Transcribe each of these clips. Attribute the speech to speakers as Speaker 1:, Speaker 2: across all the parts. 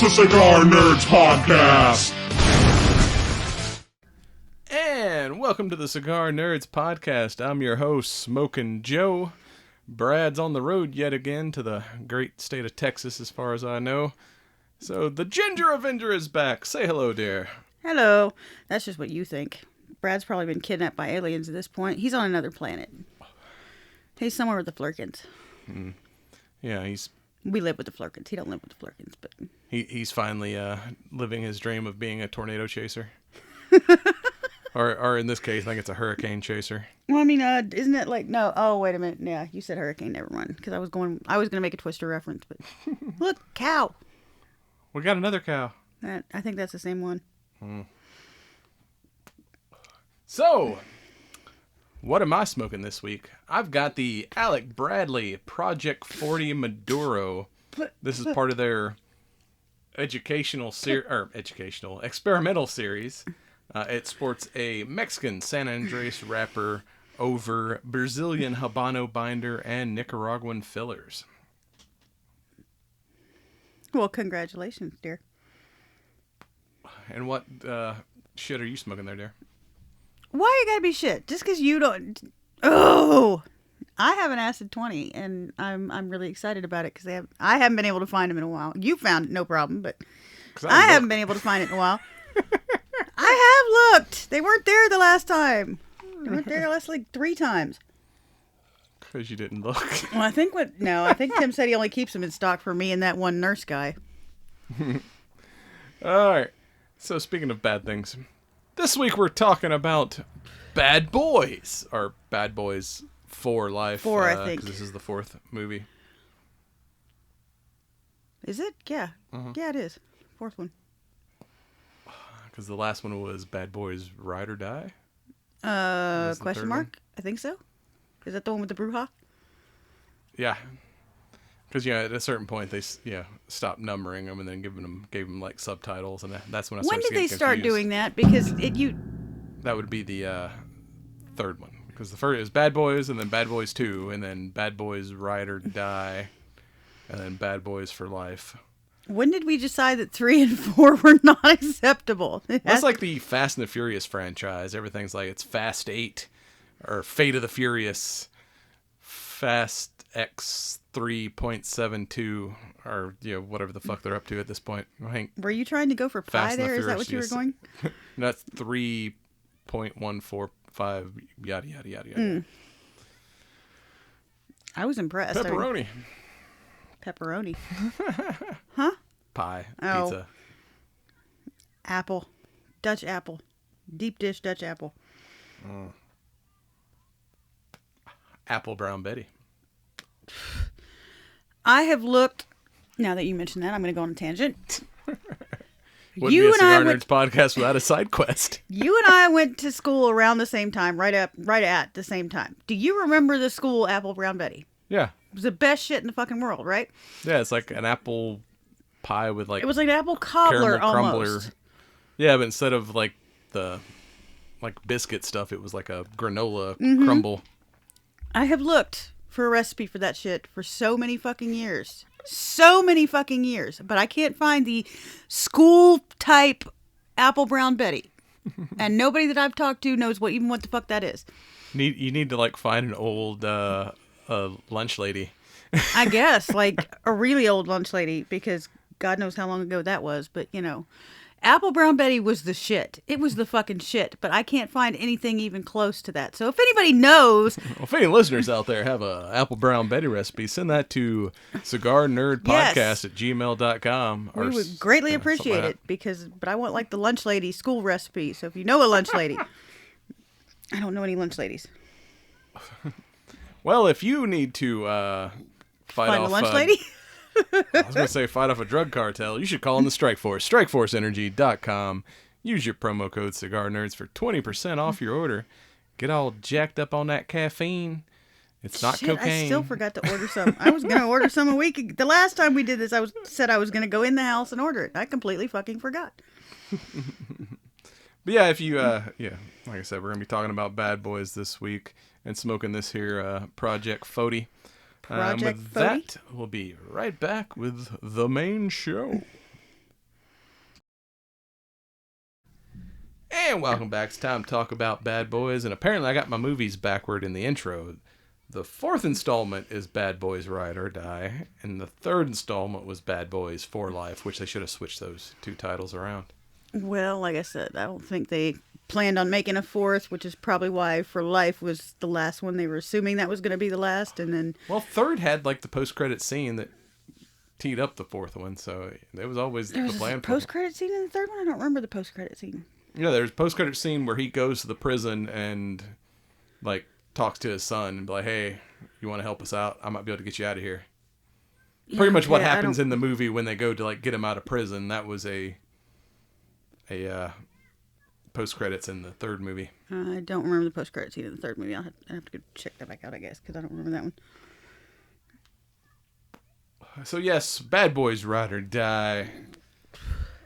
Speaker 1: The Cigar Nerds Podcast.
Speaker 2: And welcome to the Cigar Nerds Podcast. I'm your host, Smokin' Joe. Brad's on the road yet again to the great state of Texas, as far as I know. So the Ginger Avenger is back. Say hello, dear.
Speaker 3: Hello. That's just what you think. Brad's probably been kidnapped by aliens at this point. He's on another planet. He's somewhere with the Flurkins.
Speaker 2: Yeah,
Speaker 3: We live with the Flurkins. He don't live with the Flurkins, but
Speaker 2: he's finally living his dream of being a tornado chaser. or in this case, I think it's a hurricane chaser.
Speaker 3: well, I mean, isn't it like no? Oh, wait a minute. Yeah, you said hurricane. Never mind. Because I was gonna make a Twister reference, but look, cow.
Speaker 2: We got another cow.
Speaker 3: I think that's the same one.
Speaker 2: So, what am I smoking this week? I've got the Alec Bradley Project 40 Maduro. This is part of their experimental series. It sports a Mexican San Andres wrapper over Brazilian Habano binder and Nicaraguan fillers.
Speaker 3: Well, congratulations, dear.
Speaker 2: And what shit are you smoking there, dear?
Speaker 3: Why you gotta be shit? Just because you don't. Oh, I have an acid 20, and I'm really excited about it because I haven't been able to find them in a while. You found it, no problem, but I haven't been able to find it in a while. I have looked. They weren't there the last time. They weren't there last like 3 times.
Speaker 2: Because you didn't look.
Speaker 3: Well, I think Tim said he only keeps them in stock for me and that one nurse guy.
Speaker 2: All right. So speaking of bad things, this week we're talking about Bad Boys, or Bad Boys for Life.
Speaker 3: 4, I think.
Speaker 2: 'Cause this is the 4th movie.
Speaker 3: Is it? Yeah. Yeah, it is. 4th one.
Speaker 2: Because the last one was Bad Boys Ride or Die?
Speaker 3: Question mark? I think so. Is that the one with the Bruja?
Speaker 2: Yeah. Because, at a certain point, they stopped numbering them and then gave them like subtitles, and that's when I started
Speaker 3: When did
Speaker 2: getting
Speaker 3: they start
Speaker 2: confused.
Speaker 3: doing that? Because
Speaker 2: That would be the 3rd one. Because the first is Bad Boys, and then Bad Boys 2, and then Bad Boys Ride or Die, and then Bad Boys for Life.
Speaker 3: When did we decide that 3 and 4 were not acceptable?
Speaker 2: That's like the Fast and the Furious franchise. Everything's like it's Fast 8 or Fate of the Furious, Fast X 3.72, or whatever the fuck they're up to at this point. I think
Speaker 3: Were you trying to go for pi there? Is that what you were going?
Speaker 2: No, that's 3.145, yada yada yada yada.
Speaker 3: I was impressed.
Speaker 2: Pepperoni.
Speaker 3: Pepperoni. Huh?
Speaker 2: Pie.
Speaker 3: Oh.
Speaker 2: Pizza.
Speaker 3: Apple. Dutch apple. Deep dish Dutch apple.
Speaker 2: Apple Brown Betty.
Speaker 3: I have looked. Now that you mentioned that, I'm going to go on a tangent.
Speaker 2: Wouldn't be a Cigar Nerds podcast without a side quest.
Speaker 3: You and I went to school around the same time, right at the same time. Do you remember the school Apple Brown Betty?
Speaker 2: Yeah.
Speaker 3: It was the best shit in the fucking world, right?
Speaker 2: Yeah, it's like an apple pie with like...
Speaker 3: It was like an apple cobbler
Speaker 2: caramel
Speaker 3: almost.
Speaker 2: crumbler. Yeah, but instead of like the biscuit stuff, it was like a granola crumble.
Speaker 3: I have looked for a recipe for that shit for so many fucking years. So many fucking years. But I can't find the school type Apple Brown Betty. And nobody that I've talked to knows what the fuck that is.
Speaker 2: You need to like find an old lunch lady.
Speaker 3: I guess, like a really old lunch lady, because God knows how long ago that was. But, Apple Brown Betty was the shit. It was the fucking shit. But I can't find anything even close to that. So if anybody knows...
Speaker 2: Well, if any listeners out there have a Apple Brown Betty recipe, send that to cigarnerdpodcast@gmail.com.
Speaker 3: We would greatly appreciate it, but I want like the lunch lady school recipe. So if you know a lunch lady... I don't know any lunch ladies.
Speaker 2: Well, if you need to find
Speaker 3: a lunch lady?
Speaker 2: I was going to say fight off a drug cartel, you should call in the Strike Force. StrikeForceEnergy.com. Use your promo code Cigar Nerds for 20% off your order. Get all jacked up on that caffeine. It's not cocaine.
Speaker 3: I still forgot to order some. I was going to order some a week ago. The last time we did this, said I was going to go in the house and order it. I completely fucking forgot.
Speaker 2: But yeah, if you, like I said, we're going to be talking about Bad Boys this week and smoking this here Project 40.
Speaker 3: Project
Speaker 2: with
Speaker 3: 40?
Speaker 2: that, we'll be right back with the main show. And welcome back. It's time to talk about Bad Boys. And apparently I got my movies backward in the intro. The fourth installment is Bad Boys Ride or Die. And the third installment was Bad Boys for Life, which they should have switched those two titles around.
Speaker 3: Well, like I said, I don't think they planned on making a fourth, which is probably why For Life was the last one. They were assuming that was going to be the last, and then...
Speaker 2: Well, third had like the post-credit scene that teed up the fourth one, so it was always the plan.
Speaker 3: There was a post-credit scene in the third one? I don't remember the post-credit scene.
Speaker 2: Yeah, there's a post-credit scene where he goes to the prison and like talks to his son and be like, hey, you want to help us out? I might be able to get you out of here. Yeah, pretty much what happens in the movie when they go to like get him out of prison. That was a post-credits in the third movie.
Speaker 3: I don't remember the post-credit scene in the third movie. I'll have to go check that back out, I guess, because I don't remember that one.
Speaker 2: So yes, Bad Boys Ride or Die,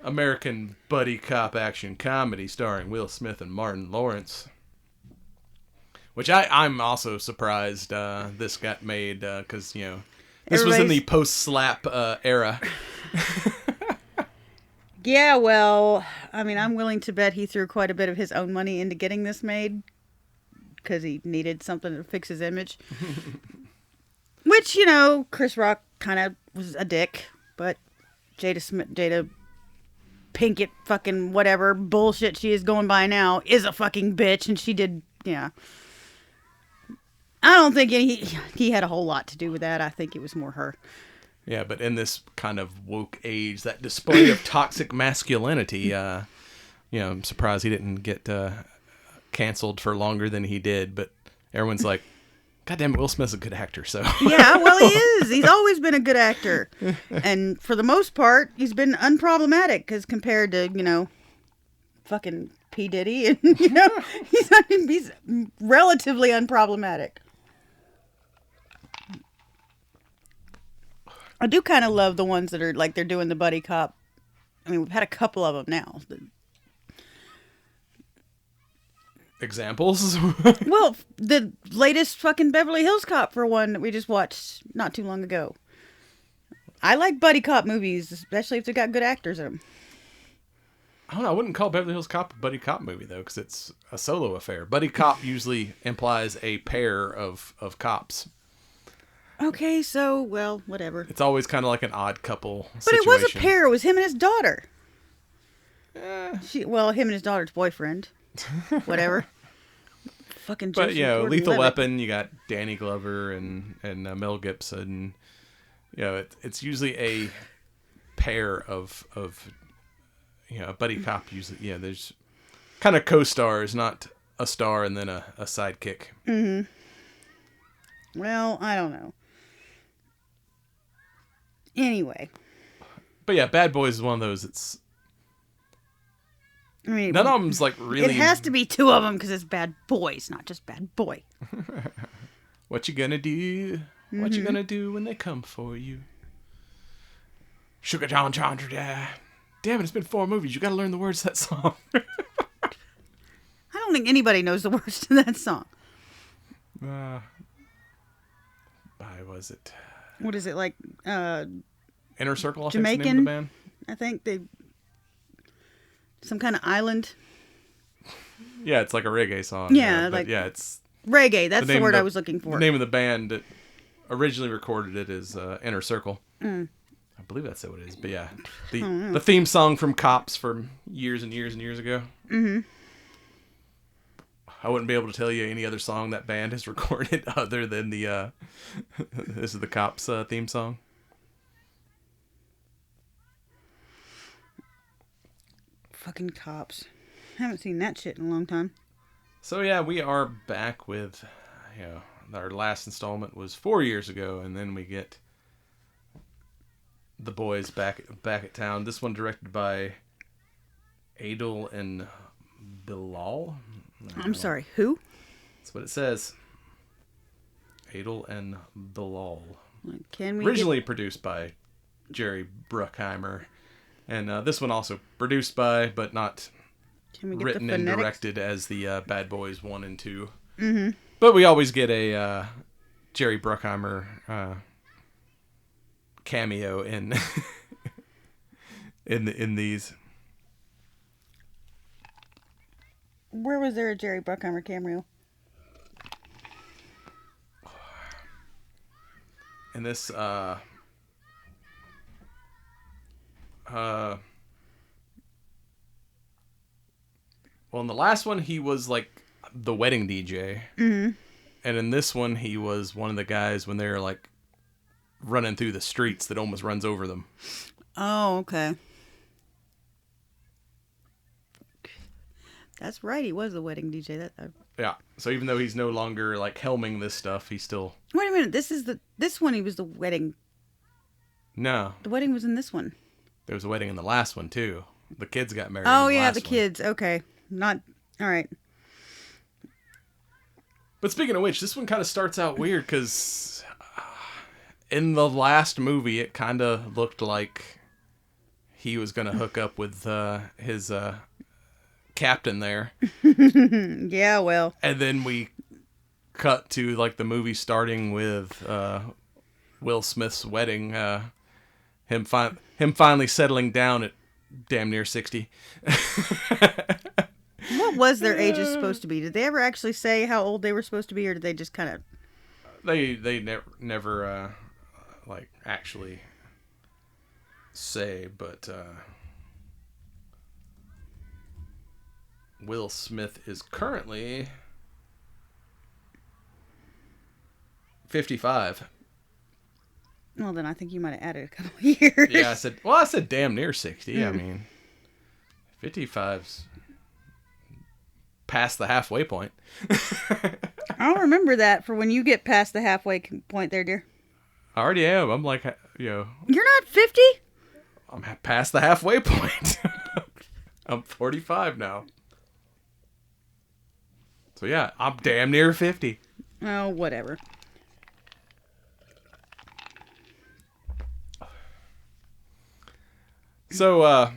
Speaker 2: American buddy cop action comedy starring Will Smith and Martin Lawrence. Which I'm also surprised this got made because, you know, this was in the post-slap era.
Speaker 3: Yeah, well, I mean, I'm willing to bet he threw quite a bit of his own money into getting this made because he needed something to fix his image. Which, you know, Chris Rock kind of was a dick, but Jada Pinkett fucking whatever bullshit she is going by now is a fucking bitch, and she did, yeah. I don't think he had a whole lot to do with that. I think it was more her.
Speaker 2: Yeah, but in this kind of woke age, that display of toxic masculinity, you know, I'm surprised he didn't get canceled for longer than he did. But everyone's like, God damn it, Will Smith's a good actor, so. Yeah,
Speaker 3: well, he is. He's always been a good actor. And for the most part, he's been unproblematic because compared to, you know, fucking P. Diddy, and, you know, he's relatively unproblematic. I do kind of love the ones that are like they're doing the buddy cop. I mean, we've had a couple of them now.
Speaker 2: Examples?
Speaker 3: Well, the latest fucking Beverly Hills Cop for one that we just watched not too long ago. I like buddy cop movies, especially if they got good actors in them.
Speaker 2: I don't know. I wouldn't call Beverly Hills Cop a buddy cop movie, though, because it's a solo affair. Buddy cop usually implies a pair of cops.
Speaker 3: Okay, so, well, whatever.
Speaker 2: It's always kind of like an odd couple
Speaker 3: But
Speaker 2: situation.
Speaker 3: It was a pair. It was him and his daughter. Him and his daughter's boyfriend. Whatever. Fucking Joseph
Speaker 2: But, you know,
Speaker 3: Gordon-Levitt.
Speaker 2: Lethal Weapon, you got Danny Glover and Mel Gibson. You know, it's usually a pair of you know, a buddy cop usually. Yeah, there's kind of co-stars, not a star and then a sidekick.
Speaker 3: Mm-hmm. Well, I don't know. Anyway.
Speaker 2: But yeah, Bad Boys is one of those. It's.
Speaker 3: I mean,
Speaker 2: none of them's like really.
Speaker 3: It has to be two of them because it's Bad Boys, not just Bad Boy.
Speaker 2: What you gonna do? Mm-hmm. What you gonna do when they come for you? Sugar John Chandra. Damn it! It's been 4 movies. You gotta learn the words to that song.
Speaker 3: I don't think anybody knows the words to that song.
Speaker 2: Why was it?
Speaker 3: What is it like?
Speaker 2: Inner Circle. I
Speaker 3: Jamaican.
Speaker 2: Think's the name of the band.
Speaker 3: I think they. Some kind of island.
Speaker 2: Yeah, it's like a reggae song.
Speaker 3: Yeah,
Speaker 2: it's
Speaker 3: reggae. That's the word I was looking for.
Speaker 2: The name of the band that originally recorded it is Inner Circle.
Speaker 3: Mm.
Speaker 2: I believe that's what it is. But yeah, the theme song from Cops from years and years and years ago.
Speaker 3: Mm-hmm.
Speaker 2: I wouldn't be able to tell you any other song that band has recorded other than the this is the Cops theme song.
Speaker 3: Fucking Cops. Haven't seen that shit in a long time.
Speaker 2: So yeah, we are back with, you know, our last installment was 4 years ago, and then we get the boys back at town. This one directed by Adel and Bilal.
Speaker 3: I'm sorry, who?
Speaker 2: That's what it says. Adel and Bilal.
Speaker 3: Can we
Speaker 2: originally produced by Jerry Bruckheimer, and this one also produced by, but not written and directed as the Bad Boys 1 and 2.
Speaker 3: Mm-hmm.
Speaker 2: But we always get a Jerry Bruckheimer cameo in in these.
Speaker 3: Where was there a Jerry Bruckheimer cameo?
Speaker 2: And this, well, in the last one, he was like the wedding DJ.
Speaker 3: Mm-hmm.
Speaker 2: And in this one, he was one of the guys when they're like running through the streets that almost runs over them.
Speaker 3: Oh, okay. That's right. He was the wedding DJ.
Speaker 2: Yeah. So even though he's no longer like helming this stuff, he's still.
Speaker 3: Wait a minute. This one. He was the wedding.
Speaker 2: No.
Speaker 3: The wedding was in this one.
Speaker 2: There was a wedding in the last one too. The kids got married.
Speaker 3: Oh
Speaker 2: in the
Speaker 3: yeah,
Speaker 2: last
Speaker 3: the
Speaker 2: one.
Speaker 3: kids. Okay, not all right.
Speaker 2: But speaking of which, this one kind of starts out weird because in the last movie, it kind of looked like he was going to hook up with his captain there.
Speaker 3: Yeah, well.
Speaker 2: And then we cut to like the movie starting with Will Smith's wedding. Him finally settling down at damn near 60.
Speaker 3: What was their ages supposed to be? Did they ever actually say how old they were supposed to be, or did they just kind of?
Speaker 2: They never like actually say, but Will Smith is currently 55.
Speaker 3: Well, then I think you might have added a couple of years.
Speaker 2: Yeah, I said damn near 60. I mean, 55's past the halfway point.
Speaker 3: I'll remember that for when you get past the halfway point there, dear.
Speaker 2: I already am. I'm like,
Speaker 3: You're not 50?
Speaker 2: I'm past the halfway point. I'm 45 now. So yeah, I'm damn near 50.
Speaker 3: Oh, whatever.
Speaker 2: So,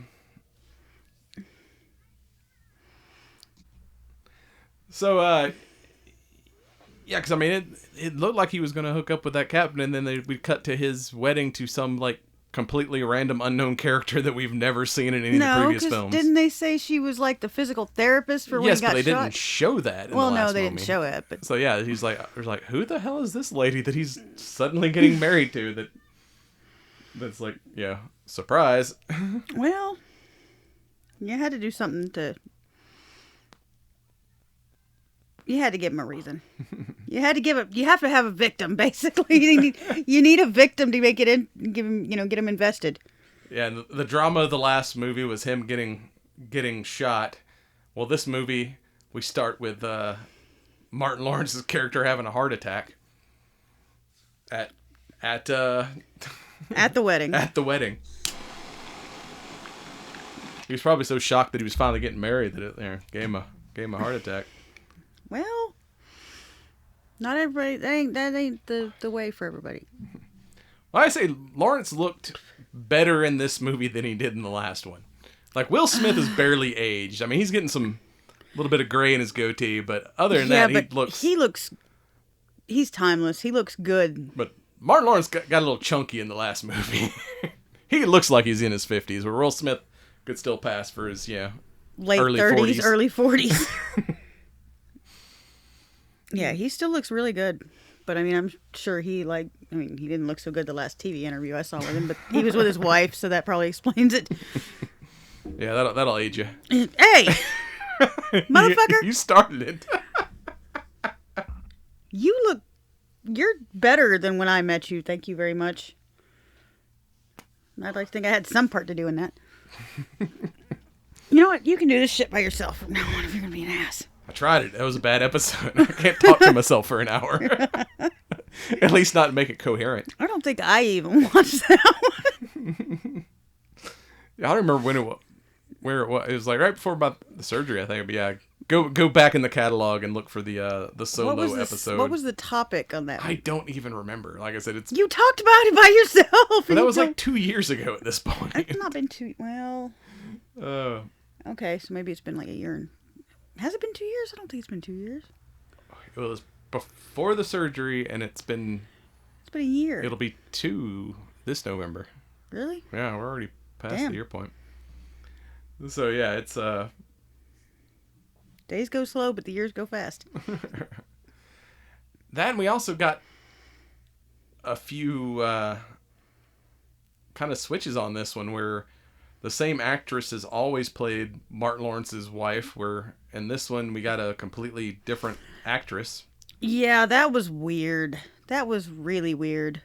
Speaker 2: yeah, because I mean, it looked like he was going to hook up with that captain, and then we'd cut to his wedding to some like completely random unknown character that we've never seen in any of the previous films.
Speaker 3: Didn't they say she was like the physical therapist for when
Speaker 2: yes,
Speaker 3: he got
Speaker 2: but they
Speaker 3: shot?
Speaker 2: didn't show that.
Speaker 3: Well,
Speaker 2: in the
Speaker 3: no,
Speaker 2: last
Speaker 3: they
Speaker 2: movie.
Speaker 3: didn't show it. But
Speaker 2: So yeah, he's like, who the hell is this lady that he's suddenly getting married to? That's like, yeah, surprise.
Speaker 3: well, you had to do something to. You had to give him a reason. You had to You have to have a victim, basically. You need a victim to make it in. Give him, get him invested.
Speaker 2: Yeah, and the drama of the last movie was him getting shot. Well, this movie we start with Martin Lawrence's character having a heart attack at
Speaker 3: At the wedding.
Speaker 2: At the wedding. He was probably so shocked that he was finally getting married that it gave him a heart attack.
Speaker 3: Well, not everybody. That ain't the way for everybody.
Speaker 2: Well, I say Lawrence looked better in this movie than he did in the last one. Like, Will Smith is barely aged. I mean, he's getting a little bit of gray in his goatee, but other than that,
Speaker 3: he's timeless. He looks good.
Speaker 2: But Martin Lawrence got a little chunky in the last movie. He looks like he's in his 50s, where Will Smith could still pass for his,
Speaker 3: late
Speaker 2: early
Speaker 3: 30s,
Speaker 2: 40s.
Speaker 3: Early 40s. Yeah, he still looks really good. But I mean, I'm sure he didn't look so good the last TV interview I saw with him, but he was with his wife, so that probably explains it.
Speaker 2: Yeah, that'll age you.
Speaker 3: Hey! Motherfucker!
Speaker 2: You started it.
Speaker 3: You're better than when I met you. Thank you very much. I'd like to think I had some part to do in that. You know what? You can do this shit by yourself from now on if you're going to be an ass.
Speaker 2: I tried it. That was a bad episode. I can't talk to myself for an hour. At least not make it coherent.
Speaker 3: I don't think I even watched that one.
Speaker 2: I don't remember where it was. It was like right before about the surgery, I think. But yeah, go back in the catalog and look for the solo episode.
Speaker 3: What was the topic on that?
Speaker 2: I don't even remember. Like I said,
Speaker 3: you talked about it by yourself.
Speaker 2: But that was like 2 years ago at this point.
Speaker 3: It's not been well. Okay, so maybe it's been like a year. Has it been 2 years? I don't think it's been 2 years.
Speaker 2: It was before the surgery, and it's been
Speaker 3: a year.
Speaker 2: It'll be 2 this November.
Speaker 3: Really?
Speaker 2: Yeah, we're already past
Speaker 3: Damn.
Speaker 2: the year point. So yeah, it's
Speaker 3: Days go slow, but the years go fast.
Speaker 2: That, and we also got a few kind of switches on this one where the same actress has always played Martin Lawrence's wife, where in this one we got a completely different actress.
Speaker 3: Yeah, that was weird. That was really weird.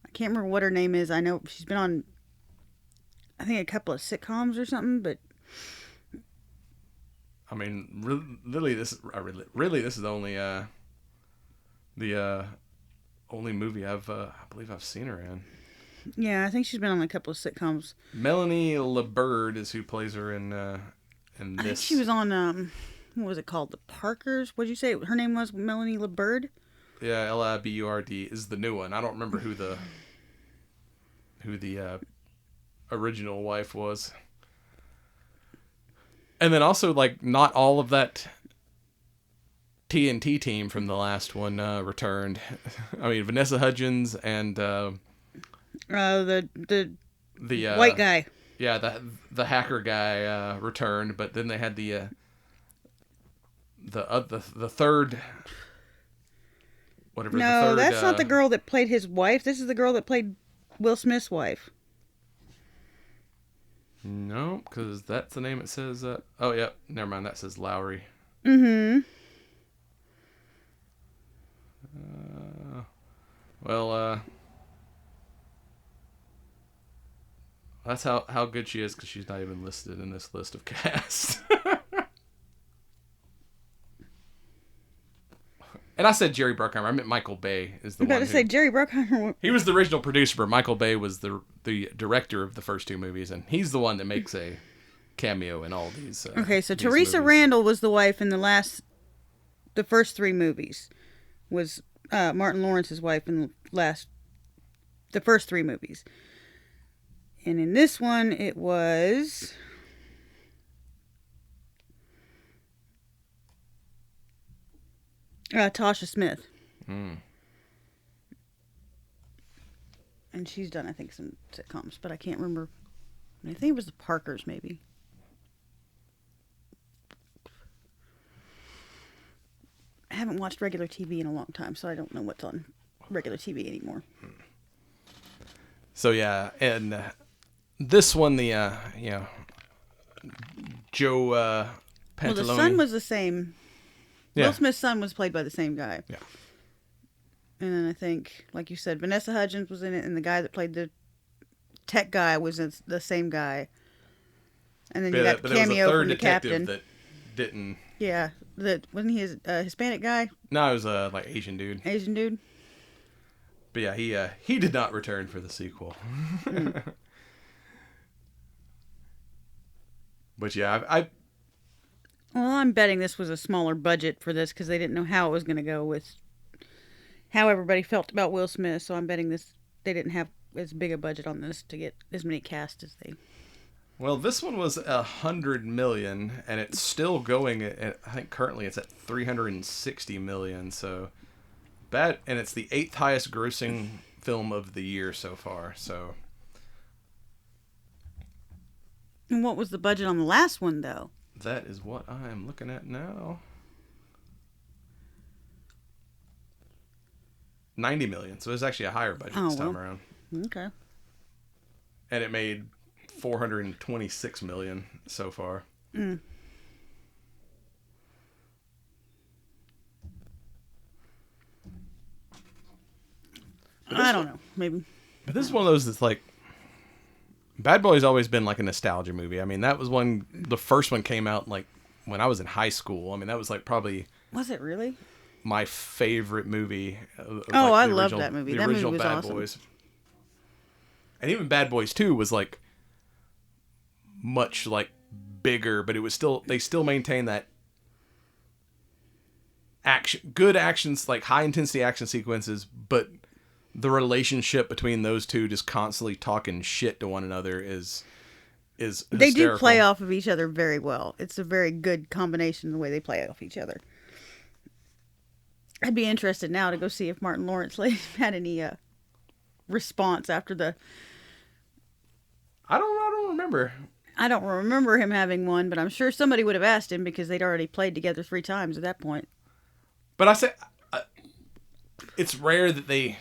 Speaker 3: I can't remember what her name is. I know she's been on, I think, a couple of sitcoms or something, but
Speaker 2: I mean, really, this is the only movie I believe I've seen her in.
Speaker 3: yeah, I think she's been on a couple of sitcoms.
Speaker 2: Melanie LeBird is who plays her in this.
Speaker 3: I think she was on what was it called? The Parkers? What did you say her name was? Melanie LeBird?
Speaker 2: Yeah, Liburt is the new one. I don't remember who the original wife was. And then also, like, not all of that TNT team from the last one returned. I mean, Vanessa Hudgens and
Speaker 3: The
Speaker 2: the
Speaker 3: white guy.
Speaker 2: Yeah, the hacker guy returned, but then they had the third. Whatever.
Speaker 3: No,
Speaker 2: the third,
Speaker 3: that's not the girl that played his wife. This is the girl that played Will Smith's wife.
Speaker 2: No, because that's the name it says. Oh, yeah. Never mind. That says Lowry.
Speaker 3: Mm-hmm.
Speaker 2: That's how good she is, because she's not even listed in this list of cast. And I said Jerry Bruckheimer. I meant Michael Bay is the
Speaker 3: I'm
Speaker 2: one.
Speaker 3: about to say Jerry Bruckheimer.
Speaker 2: He was the original producer, but Michael Bay was the director of the first two movies, and he's the one that makes a cameo in all these.
Speaker 3: Okay, so
Speaker 2: these
Speaker 3: Teresa
Speaker 2: movies.
Speaker 3: Randall was the wife in the first three movies. Was Martin Lawrence's wife in the first three movies. And in this one, it was Tasha Smith.
Speaker 2: Mm.
Speaker 3: And she's done, I think, some sitcoms, but I can't remember. I think it was the Parkers, maybe. I haven't watched regular TV in a long time, so I don't know what's on regular TV anymore.
Speaker 2: So yeah, and this one, Joe Pantalone.
Speaker 3: Well, the son was the same.
Speaker 2: Yeah.
Speaker 3: Will Smith's son was played by the same guy.
Speaker 2: Yeah.
Speaker 3: And then I think, like you said, Vanessa Hudgens was in it, and the guy that played the tech guy was the same guy. And then you got
Speaker 2: but there was a
Speaker 3: cameo
Speaker 2: third
Speaker 3: from the
Speaker 2: detective
Speaker 3: captain.
Speaker 2: that didn't.
Speaker 3: Yeah, wasn't he a Hispanic guy?
Speaker 2: No, it was a like Asian dude.
Speaker 3: Asian dude.
Speaker 2: But yeah, he did not return for the sequel. But yeah,
Speaker 3: Well, I'm betting this was a smaller budget for this because they didn't know how it was going to go with how everybody felt about Will Smith. So I'm betting they didn't have as big a budget on this to get as many cast as they.
Speaker 2: Well, this one was $100 million, and it's still going. I think currently it's at $360 million. So bad, and it's the 8th highest grossing film of the year so far. So.
Speaker 3: And what was the budget on the last one, though?
Speaker 2: That is what I am looking at now. $90 million. So it's actually a higher budget this time around.
Speaker 3: Okay.
Speaker 2: And it made $426 million so far.
Speaker 3: Mm. I don't know. Maybe.
Speaker 2: But this is one of those that's like, Bad Boy's always been like a nostalgia movie. I mean, that was the first one came out like when I was in high school. I mean, that was like probably.
Speaker 3: Was it really?
Speaker 2: My favorite movie.
Speaker 3: I loved that movie.
Speaker 2: The
Speaker 3: That movie
Speaker 2: original
Speaker 3: was
Speaker 2: Bad
Speaker 3: awesome.
Speaker 2: Boys. And even Bad Boys 2 was like much like bigger, but it was they still maintain that good actions, like high intensity action sequences, but the relationship between those two just constantly talking shit to one another is
Speaker 3: They
Speaker 2: hysterical.
Speaker 3: do play off of each other very well. It's a very good combination the way they play off each other. I'd be interested now to go see if Martin Lawrence had any response after the.
Speaker 2: I don't remember.
Speaker 3: I don't remember him having one, but I'm sure somebody would have asked him because they'd already played together 3 times at that point.
Speaker 2: But I say, it's rare that they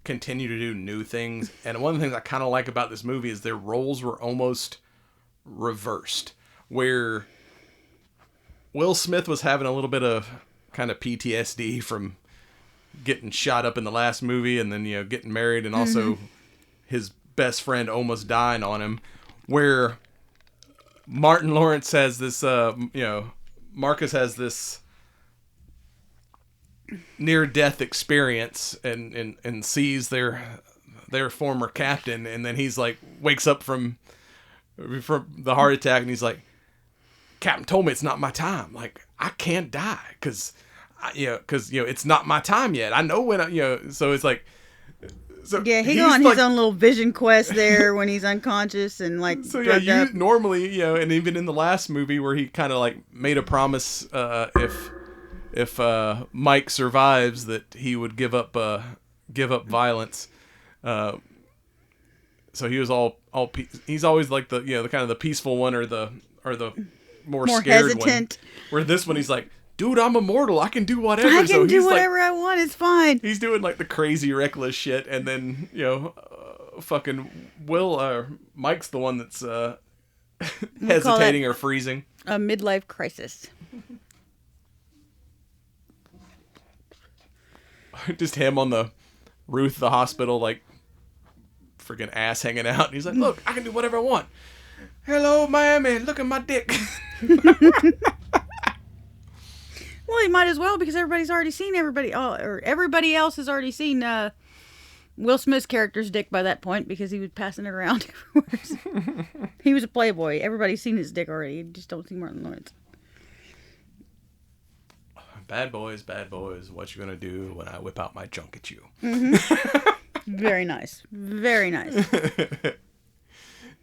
Speaker 2: continue to do new things. And one of the things I kind of like about this movie is their roles were almost reversed. Where Will Smith was having a little bit of kind of PTSD from getting shot up in the last movie and then, getting married and also his best friend almost dying on him. Where Martin Lawrence has this, Marcus has this near-death experience and sees their former captain, and then he's like, wakes up from the heart attack, and he's like, Captain told me it's not my time. Like, I can't die because it's not my time yet. I know when so it's like, so
Speaker 3: yeah, he go on his own little vision quest there when he's unconscious and like.
Speaker 2: So yeah, normally, and even in the last movie where he kind of like made a promise, if Mike survives, that he would give up violence. So he was he's always like the the kind of the peaceful one or the more scared
Speaker 3: hesitant
Speaker 2: one. Where this one he's like, dude, I'm immortal. I can do whatever.
Speaker 3: I can do whatever I want. It's fine.
Speaker 2: He's doing like the crazy reckless shit, and then fucking Mike's the one that's hesitating or freezing.
Speaker 3: A midlife crisis.
Speaker 2: Just him on the roof of the hospital, like freaking ass hanging out. And he's like, look, I can do whatever I want. Hello, Miami. Look at my dick.
Speaker 3: Well, he might as well because everybody's already seen everybody else has already seen Will Smith's character's dick by that point because he was passing it around everywhere. He was a playboy. Everybody's seen his dick already. You just don't see Martin Lawrence.
Speaker 2: Bad boys, what you gonna do when I whip out my junk at you?
Speaker 3: Mm-hmm. Very nice. Very nice.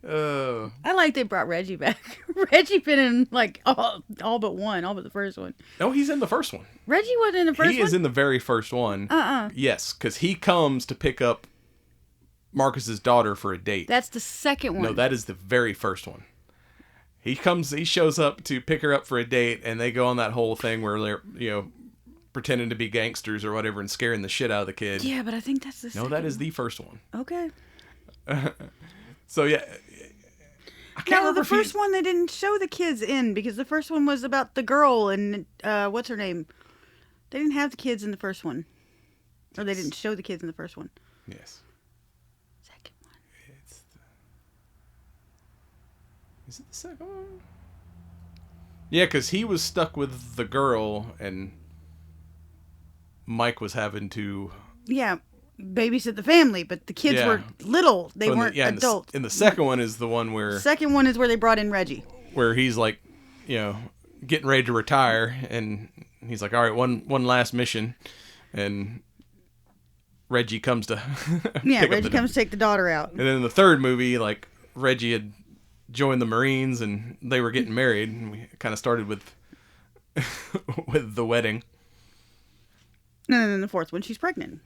Speaker 3: I like they brought Reggie back. Reggie been in like all but the first one.
Speaker 2: No, he's in the first one.
Speaker 3: Reggie wasn't in the first one?
Speaker 2: He is in the very first one. Yes, because he comes to pick up Marcus's daughter for a date.
Speaker 3: That's the second one.
Speaker 2: No, that is the very first one. He shows up to pick her up for a date, and they go on that whole thing where they're, pretending to be gangsters or whatever and scaring the shit out of the kid.
Speaker 3: Yeah, but I think that's the second
Speaker 2: No, that is the first one.
Speaker 3: Okay.
Speaker 2: So, yeah. I can't remember
Speaker 3: the first one they didn't show the kids in because the first one was about the girl and, what's her name? They didn't have the kids in the first one. Or they didn't show the kids in the first one.
Speaker 2: Yes.
Speaker 3: Second one.
Speaker 2: Is it the second one? Yeah, because he was stuck with the girl and Mike was having to...
Speaker 3: Yeah, babysit the family, but the kids were little. They weren't adults.
Speaker 2: And the second one is the one where...
Speaker 3: Second one is where they brought in Reggie.
Speaker 2: Where he's like, getting ready to retire, and he's like, all right, one last mission, and Reggie comes to...
Speaker 3: Reggie comes to take the daughter out.
Speaker 2: And then in the third movie, like, Reggie had joined the Marines, and they were getting married, and we kind of started with with the wedding.
Speaker 3: And then the fourth one, she's pregnant.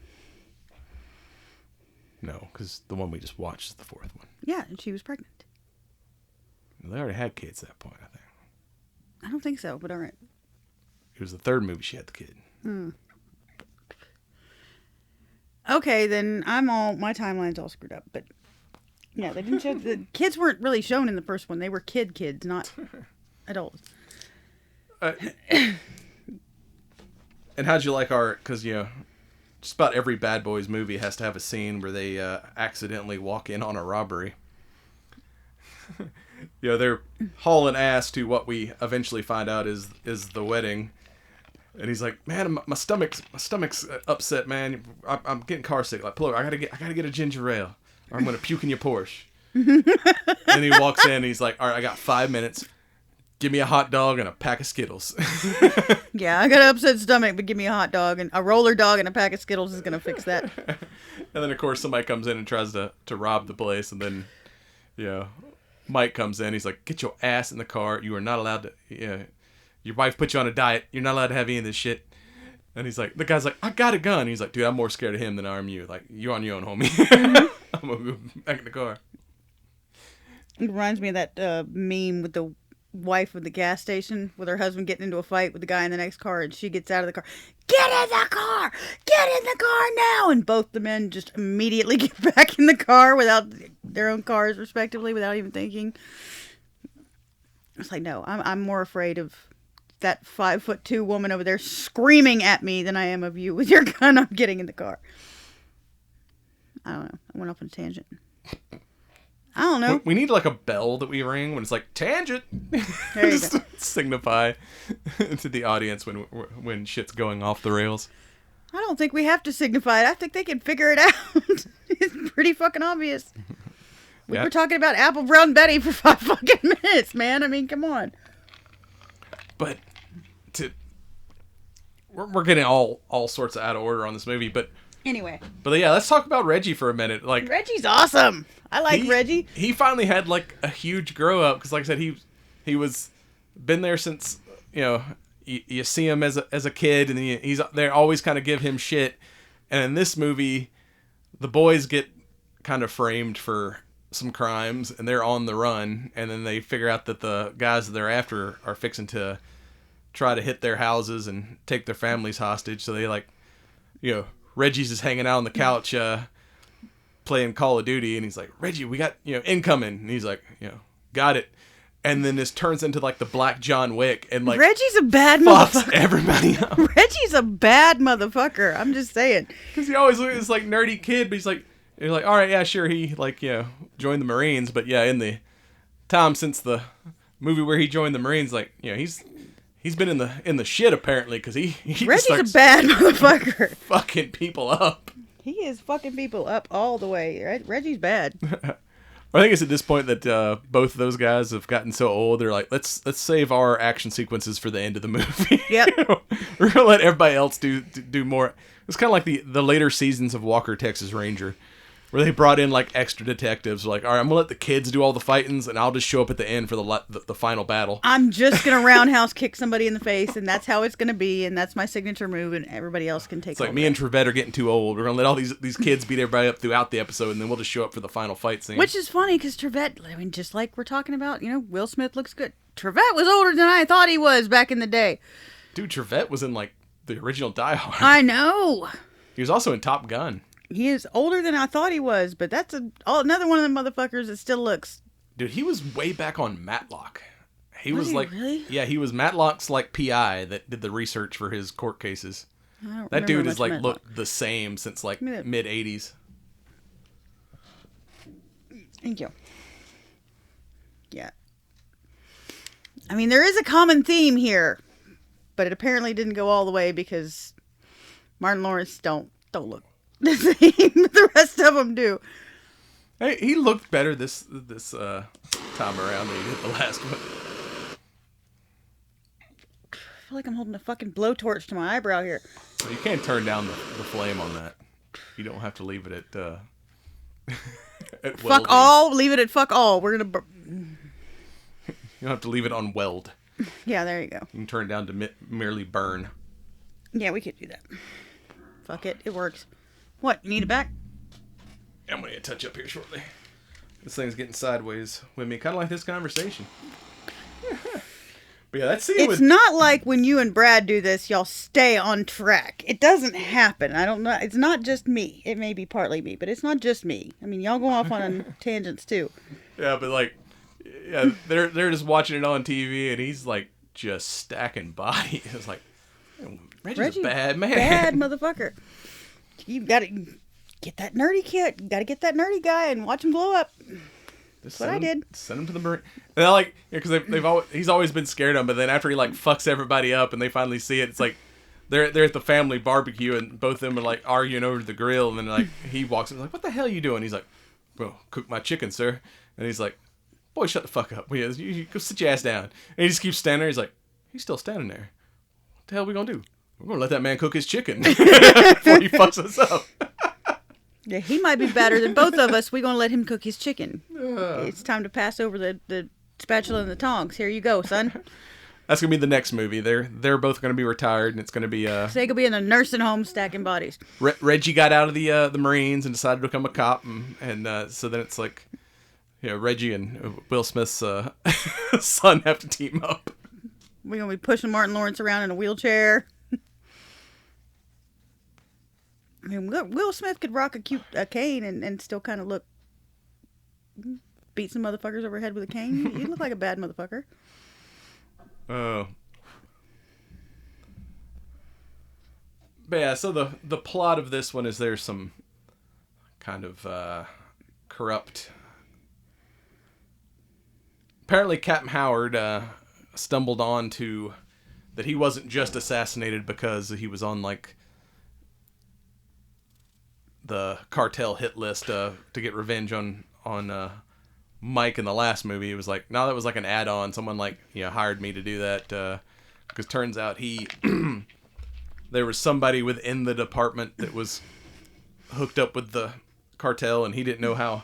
Speaker 2: No, because the one we just watched is the fourth one.
Speaker 3: Yeah, and she was pregnant.
Speaker 2: They already had kids at that point, I think.
Speaker 3: I don't think so, but all right.
Speaker 2: It was the third movie she had the kid.
Speaker 3: Okay, then my timeline's all screwed up, but yeah, they didn't show the kids weren't really shown in the first one. They were kids, not adults.
Speaker 2: And how'd you like because just about every Bad Boys movie has to have a scene where they accidentally walk in on a robbery. They're hauling ass to what we eventually find out is the wedding. And he's like, man, my stomach's upset, man. I'm getting car sick. Like, pull over. I gotta get a ginger ale, or I'm gonna puke in your Porsche. And he walks in. And he's like, all right, I got 5 minutes. Give me a hot dog and a pack of Skittles.
Speaker 3: Yeah, I got an upset stomach, but give me a hot dog and a roller dog and a pack of Skittles is gonna fix that.
Speaker 2: And then of course somebody comes in and tries to rob the place, and then Mike comes in. He's like, get your ass in the car. You are not allowed to. Your wife put you on a diet. You're not allowed to have any of this shit. And he's like, the guy's like, I got a gun. He's like, dude, I'm more scared of him than I am you. Like, you're on your own, homie. I'm gonna go back in the car.
Speaker 3: It reminds me of that meme with the wife of the gas station with her husband getting into a fight with the guy in the next car, and she gets out of the car. Get in the car! Get in the car now! And both the men just immediately get back in the car without their own cars, respectively, without even thinking. It's like, no, I'm more afraid of that 5'2" woman over there screaming at me than I am of you with your gun. I'm getting in the car. I don't know. I went off on a tangent. I don't know.
Speaker 2: We need like a bell that we ring when it's like tangent.
Speaker 3: There you
Speaker 2: Just
Speaker 3: go.
Speaker 2: signify to the audience when shit's going off the rails.
Speaker 3: I don't think we have to signify it. I think they can figure it out. It's pretty fucking obvious. We were talking about Apple Brown Betty for 5 fucking minutes, man. I mean, come on.
Speaker 2: But we're getting all sorts of out of order on this movie, but
Speaker 3: Anyway.
Speaker 2: But yeah, let's talk about Reggie for a minute. Like
Speaker 3: Reggie's awesome. I like Reggie.
Speaker 2: He finally had like a huge grow up because, like I said, he was been there since you see him as a kid, and he's they always kind of give him shit. And in this movie, the boys get kind of framed for some crimes, and they're on the run. And then they figure out that the guys that they're after are fixing to try to hit their houses and take their families hostage. So they Reggie's just hanging out on the couch playing Call of Duty, and he's like, Reggie, we got incoming, and he's like, got it. And then this turns into like the Black John Wick, and like
Speaker 3: Reggie's a bad
Speaker 2: fucks
Speaker 3: motherfucker.
Speaker 2: everybody up.
Speaker 3: Reggie's a bad motherfucker. I'm just saying.
Speaker 2: Because he always looks this like nerdy kid, but you're like, all right, yeah, sure, he joined the Marines, but yeah, in the time since the movie where he joined the Marines, like he's been in the shit apparently, because he
Speaker 3: Reggie's a bad motherfucker.
Speaker 2: Fucking people up.
Speaker 3: He is fucking people up all the way. Right? Reggie's bad.
Speaker 2: I think it's at this point that both of those guys have gotten so old. They're like, let's save our action sequences for the end of the movie.
Speaker 3: Yep.
Speaker 2: We're gonna let everybody else do more. It's kind of like the later seasons of Walker, Texas Ranger, where they brought in like extra detectives. Like, all right, I'm gonna let the kids do all the fightings, and I'll just show up at the end for the final battle.
Speaker 3: I'm just gonna roundhouse kick somebody in the face, and that's how it's gonna be, and that's my signature move, and everybody else can take.
Speaker 2: It's like me and Trevette are getting too old. We're gonna let all these kids beat everybody up throughout the episode, and then we'll just show up for the final fight scene.
Speaker 3: Which is funny because Trevette, I mean, just like we're talking about, Will Smith looks good. Trevette was older than I thought he was back in the day.
Speaker 2: Dude, Trevette was in like the original Die Hard.
Speaker 3: I know.
Speaker 2: He was also in Top Gun.
Speaker 3: He is older than I thought he was, but that's another one of them motherfuckers that still looks.
Speaker 2: Dude, he was way back on Matlock. He
Speaker 3: Was
Speaker 2: was
Speaker 3: he
Speaker 2: like,
Speaker 3: really?
Speaker 2: yeah, he was Matlock's like PI that did the research for his court cases. That dude is like looked the same since like mid '80s.
Speaker 3: Thank you. Yeah. I mean, there is a common theme here, but it apparently didn't go all the way because Martin Lawrence don't look the same. The rest of them do.
Speaker 2: Hey, he looked better this time around than he did the last one.
Speaker 3: I feel like I'm holding a fucking blowtorch to my eyebrow here.
Speaker 2: So you can't turn down the flame on that. You don't have to leave it at at
Speaker 3: Fuck
Speaker 2: welding.
Speaker 3: all. Leave it at fuck all. We're gonna.
Speaker 2: You don't have to leave it on weld.
Speaker 3: Yeah, there you go.
Speaker 2: You can turn it down to merely burn.
Speaker 3: Yeah, we could do that. Fuck it. It works. What? You need it back?
Speaker 2: I'm gonna touch up here shortly. This thing's getting sideways with me, kind of like this conversation. But yeah, that scene
Speaker 3: It's not like when you and Brad do this, y'all stay on track. It doesn't happen. I don't know. It's not just me. It may be partly me, but it's not just me. I mean, y'all go off on tangents too.
Speaker 2: Yeah, but like, yeah, they're just watching it on TV, and he's like just stacking bodies. It's like, Reggie's a bad man.
Speaker 3: Bad motherfucker. You gotta get that nerdy kid. You gotta get that nerdy guy and watch him blow up. That's what I did.
Speaker 2: Send him to the Marine. And they're like, because he's always been scared of him, but then after he like fucks everybody up and they finally see it, it's like they're at the family barbecue and both of them are like arguing over the grill, and then like he walks in like, what the hell are you doing? He's like, bro, cook my chicken, sir. And he's like, boy, shut the fuck up. You go sit your ass down. And he just keeps standing there. He's like, he's still standing there. What the hell are we gonna do? We're gonna let that man cook his chicken before he fucks us up.
Speaker 3: Yeah, he might be better than both of us. We're gonna let him cook his chicken. It's time to pass over the spatula and the tongs. Here you go, son.
Speaker 2: That's gonna be the next movie. They're both gonna be retired, and it's gonna be
Speaker 3: So they could be in a nursing home stacking bodies.
Speaker 2: Reggie got out of the Marines and decided to become a cop, and so then it's like Reggie and Will Smith's son have to team up.
Speaker 3: We're going to be pushing Martin Lawrence around in a wheelchair. I mean, Will Smith could rock a cane and still kind of beat some motherfuckers over the head with a cane. You look like a bad motherfucker.
Speaker 2: Oh. But yeah, so the plot of this one is there's some kind of corrupt... Apparently Captain Howard stumbled on to that he wasn't just assassinated because he was on, like, the cartel hit list to get revenge on Mike in the last movie. It was like, no, that was like an add-on. Someone, like, hired me to do that because turns out there was somebody within the department that was hooked up with the cartel, and he didn't know how,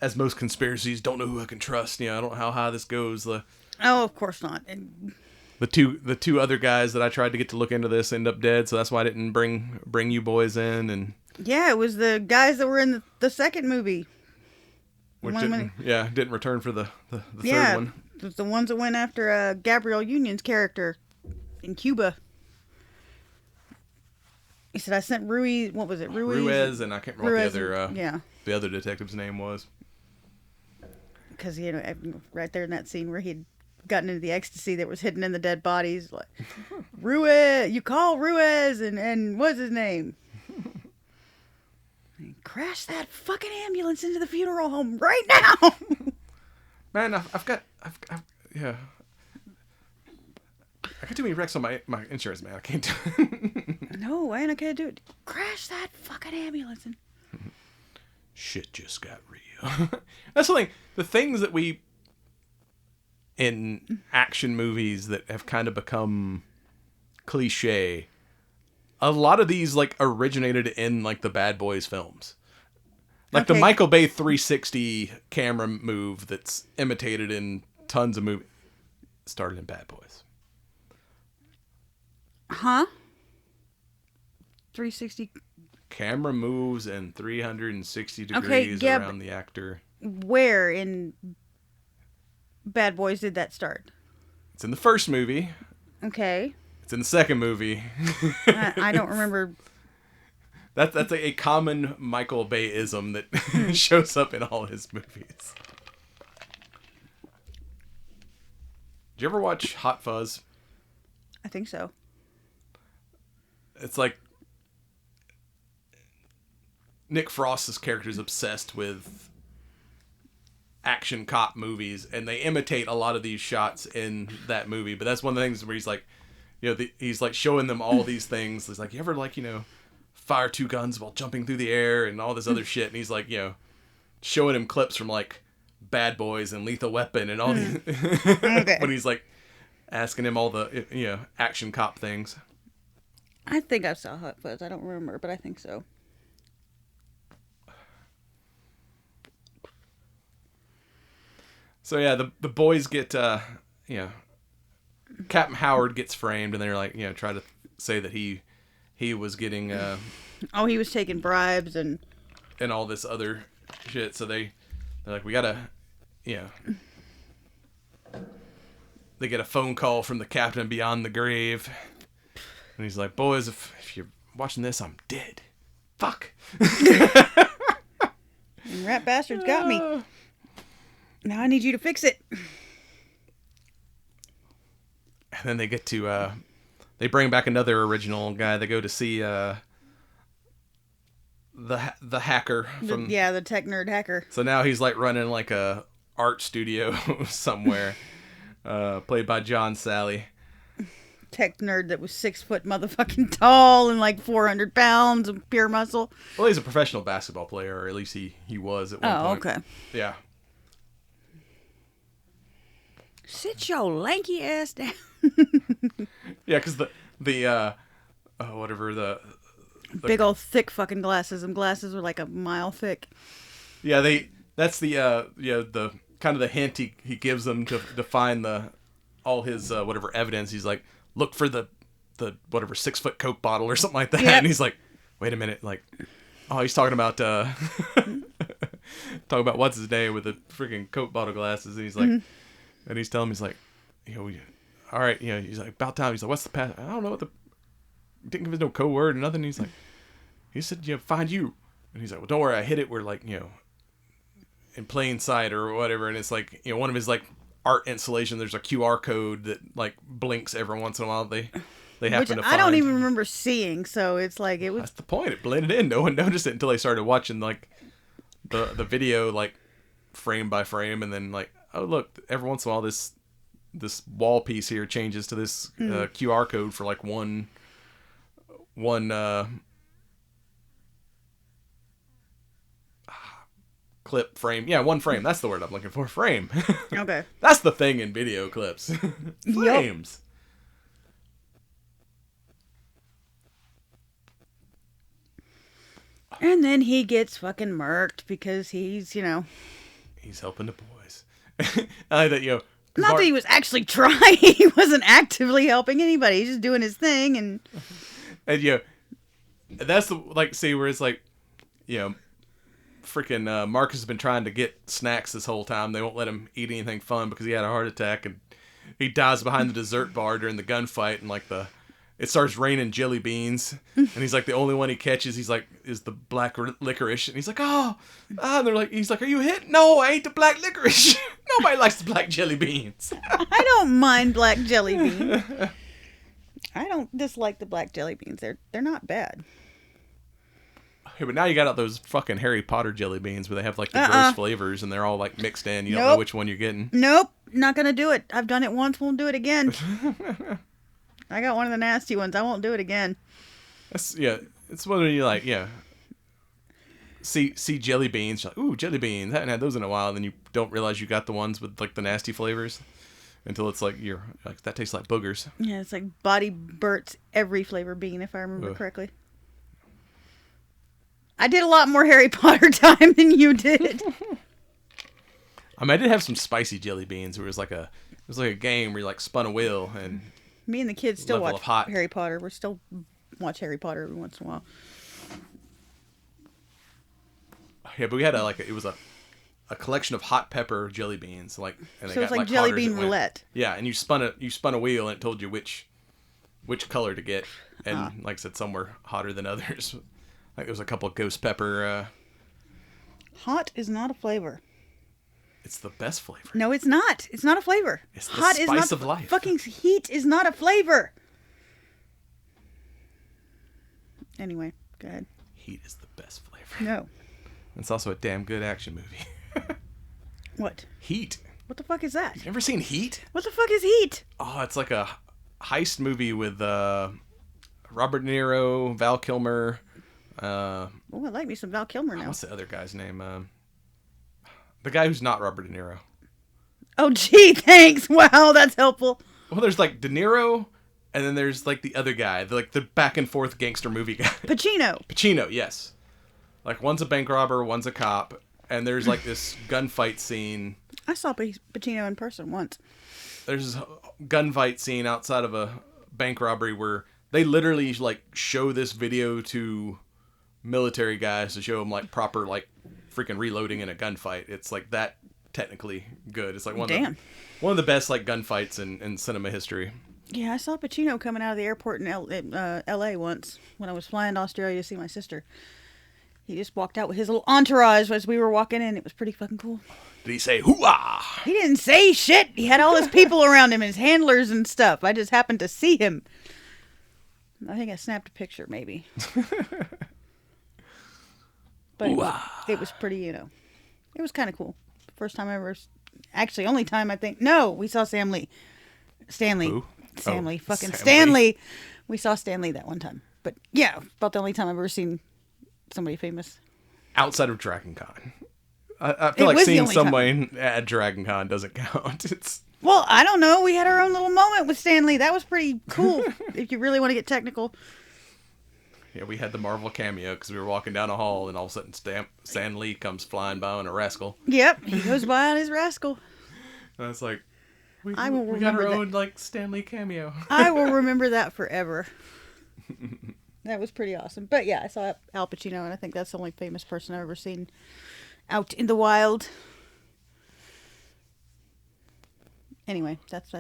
Speaker 2: as most conspiracies, don't know who I can trust. I don't know how high this goes.
Speaker 3: Oh, of course not.
Speaker 2: The two other guys that I tried to get to look into this end up dead, so that's why I didn't bring you boys in. And
Speaker 3: yeah, it was the guys that were in the second movie.
Speaker 2: Which didn't return for the third one.
Speaker 3: Yeah, the ones that went after Gabrielle Union's character in Cuba. He said, I sent Ruiz, what was it?
Speaker 2: Ruiz, and I can't remember what
Speaker 3: the
Speaker 2: other detective's name was.
Speaker 3: Because, right there in that scene where he'd gotten into the ecstasy that was hidden in the dead bodies, like, Ruiz, you call Ruiz, and what's his name? Crash that fucking ambulance into the funeral home right now!
Speaker 2: Man, I've got too many wrecks on my insurance, man. I can't do it.
Speaker 3: No, man, I can't do it. Crash that fucking ambulance.
Speaker 2: Shit just got real. That's the thing. The things that we, in action movies that have kind of become cliche, a lot of these, like, originated in, like, the Bad Boys films. Like, the Michael Bay 360 camera move that's imitated in tons of movies started in Bad Boys.
Speaker 3: Huh? 360
Speaker 2: camera moves and 360 degrees around the actor.
Speaker 3: Where in Bad Boys did that start?
Speaker 2: It's in the first movie.
Speaker 3: Okay.
Speaker 2: It's in the second movie.
Speaker 3: I don't remember.
Speaker 2: That's a common Michael Bay-ism that shows up in all his movies. Did you ever watch Hot Fuzz?
Speaker 3: I think so.
Speaker 2: It's like Nick Frost's character is obsessed with action cop movies, and they imitate a lot of these shots in that movie. But that's one of the things where he's like, he's like showing them all these things. He's like, you ever like, fire two guns while jumping through the air and all this other shit. And he's like, showing him clips from like Bad Boys and Lethal Weapon and all these.
Speaker 3: Okay.
Speaker 2: When he's like asking him all the, action cop things.
Speaker 3: I think I saw Hot Fuzz. I don't remember, but I think so.
Speaker 2: So yeah, the boys get, Captain Howard gets framed, and they're like, try to say that he was getting,
Speaker 3: he was taking bribes and
Speaker 2: all this other shit. So they're like, we gotta, they get a phone call from the captain beyond the grave, and he's like, boys, if you're watching this, I'm dead. Fuck.
Speaker 3: And rat bastards got me. Now I need you to fix it.
Speaker 2: And then they get to, they bring back another original guy. They go to see the hacker from
Speaker 3: the tech nerd hacker.
Speaker 2: So now he's like running like a art studio somewhere, played by John Sally.
Speaker 3: Tech nerd that was 6 foot motherfucking tall and like 400 pounds of pure muscle.
Speaker 2: Well, he's a professional basketball player, or at least he was at one point. Oh, okay. Yeah.
Speaker 3: Sit your lanky ass down.
Speaker 2: Yeah, because the
Speaker 3: big old thick fucking glasses. And glasses were like a mile thick.
Speaker 2: Yeah, that's the the kind of the hint he gives them to find all his whatever evidence. He's like, look for the whatever 6 foot Coke bottle or something like that. Yep. And he's like, wait a minute, like, oh, he's talking about talk about what's his name with the freaking Coke bottle glasses. And he's like, and he's telling me, he's like, all right, he's like, about time. He's like, what's the pass? I don't know what the. Didn't give us no code word or nothing. He's like, he said, find you. And he's like, well, don't worry, I hit it where like, in plain sight or whatever. And it's like, one of his like art installation. There's a QR code that like blinks every once in a while. They happen
Speaker 3: Which
Speaker 2: to find.
Speaker 3: I don't even remember seeing. So it's like it was.
Speaker 2: That's the point. It blended in. No one noticed it until they started watching like the video like frame by frame, and then like, oh look, every once in a while this wall piece here changes to this QR code for like one clip frame. Yeah, one frame. That's the word I'm looking for. Frame.
Speaker 3: Okay.
Speaker 2: That's the thing in video clips. Frames.
Speaker 3: Yep. And then he gets fucking murked because he's,
Speaker 2: He's helping the boys. I that
Speaker 3: not that he was actually trying. He wasn't actively helping anybody. He's just doing his thing and
Speaker 2: that's the like see where it's like, freaking Marcus has been trying to get snacks this whole time. They won't let him eat anything fun because he had a heart attack, and he dies behind the dessert bar during the gunfight, and like it starts raining jelly beans, and he's like the only one he catches. He's like, is the black licorice, and he's like, and they're like, he's like, are you hit? No, I ain't the black licorice. Nobody likes the black jelly beans.
Speaker 3: I don't mind black jelly beans. I don't dislike the black jelly beans. They're not bad.
Speaker 2: Hey, but now you got out those fucking Harry Potter jelly beans where they have like the gross flavors and they're all like mixed in. You don't know which one you're getting.
Speaker 3: Nope, not gonna do it. I've done it once, won't do it again. I got one of the nasty ones. I won't do it again.
Speaker 2: It's whether you like, see jelly beans. You're like, ooh, jelly beans. I haven't had those in a while. And then you don't realize you got the ones with like the nasty flavors until it's like you're like, that tastes like boogers.
Speaker 3: Yeah, it's like Body Burt's every flavor bean, if I remember correctly. I did a lot more Harry Potter time than you did.
Speaker 2: I mean, I did have some spicy jelly beans. It was like a game where you like spun a wheel, and
Speaker 3: me and the kids still watch Harry Potter. We still watch Harry Potter every once in a while.
Speaker 2: Yeah, but we had it was a collection of hot pepper jelly beans, like, and
Speaker 3: so it's like jelly bean roulette.
Speaker 2: Yeah, and you spun a wheel, and it told you which color to get, and like I said, some were hotter than others. Like there was a couple of ghost pepper.
Speaker 3: Hot is not a flavor.
Speaker 2: It's the best flavor.
Speaker 3: No, it's not. It's not a flavor.
Speaker 2: It's the hot spice of life.
Speaker 3: Fucking heat is not a flavor. Anyway, go ahead.
Speaker 2: Heat is the best flavor.
Speaker 3: No.
Speaker 2: It's also a damn good action movie.
Speaker 3: What?
Speaker 2: Heat.
Speaker 3: What the fuck is that?
Speaker 2: You ever seen Heat?
Speaker 3: What the fuck is Heat?
Speaker 2: Oh, it's like a heist movie with Robert De Niro, Val Kilmer.
Speaker 3: I like me some Val Kilmer now.
Speaker 2: What's the other guy's name? The guy who's not Robert De Niro.
Speaker 3: Oh, gee, thanks. Wow, that's helpful.
Speaker 2: Well, there's like De Niro, and then there's like the other guy, the back and forth gangster movie guy.
Speaker 3: Pacino,
Speaker 2: yes. Like one's a bank robber, one's a cop, and there's like this gunfight scene.
Speaker 3: I saw Pacino in person once.
Speaker 2: There's this gunfight scene outside of a bank robbery where they literally like show this video to military guys to show them like proper like freaking reloading in a gunfight. It's like that technically good. It's like one of the best like gunfights in cinema history.
Speaker 3: Yeah, I saw Pacino coming out of the airport in L.A. once when I was flying to Australia to see my sister. He just walked out with his little entourage as we were walking in. It was pretty fucking cool.
Speaker 2: Did he say hoo-ah?
Speaker 3: He didn't say shit. He had all his people around him, his handlers and stuff. I just happened to see him. I think I snapped a picture, maybe. But it was pretty, it was kind of cool. First time I ever, actually, only time I think, no, we saw Stanley.
Speaker 2: Who?
Speaker 3: Stanley. Fucking Stanley. We saw Stanley that one time. But yeah, about the only time I've ever seen somebody famous.
Speaker 2: Outside of Dragon Con. I feel like seeing someone at Dragon Con doesn't count.
Speaker 3: Well, I don't know. We had our own little moment with Stanley. That was pretty cool, if you really want to get technical.
Speaker 2: Yeah, we had the Marvel cameo because we were walking down a hall and all of a sudden Stan Lee comes flying by on a rascal.
Speaker 3: Yep, he goes by on his rascal.
Speaker 2: And it's like, we
Speaker 3: got our
Speaker 2: own like Stan Lee cameo.
Speaker 3: I will remember that forever. That was pretty awesome. But yeah, I saw Al Pacino, and I think that's the only famous person I've ever seen out in the wild. Anyway, that's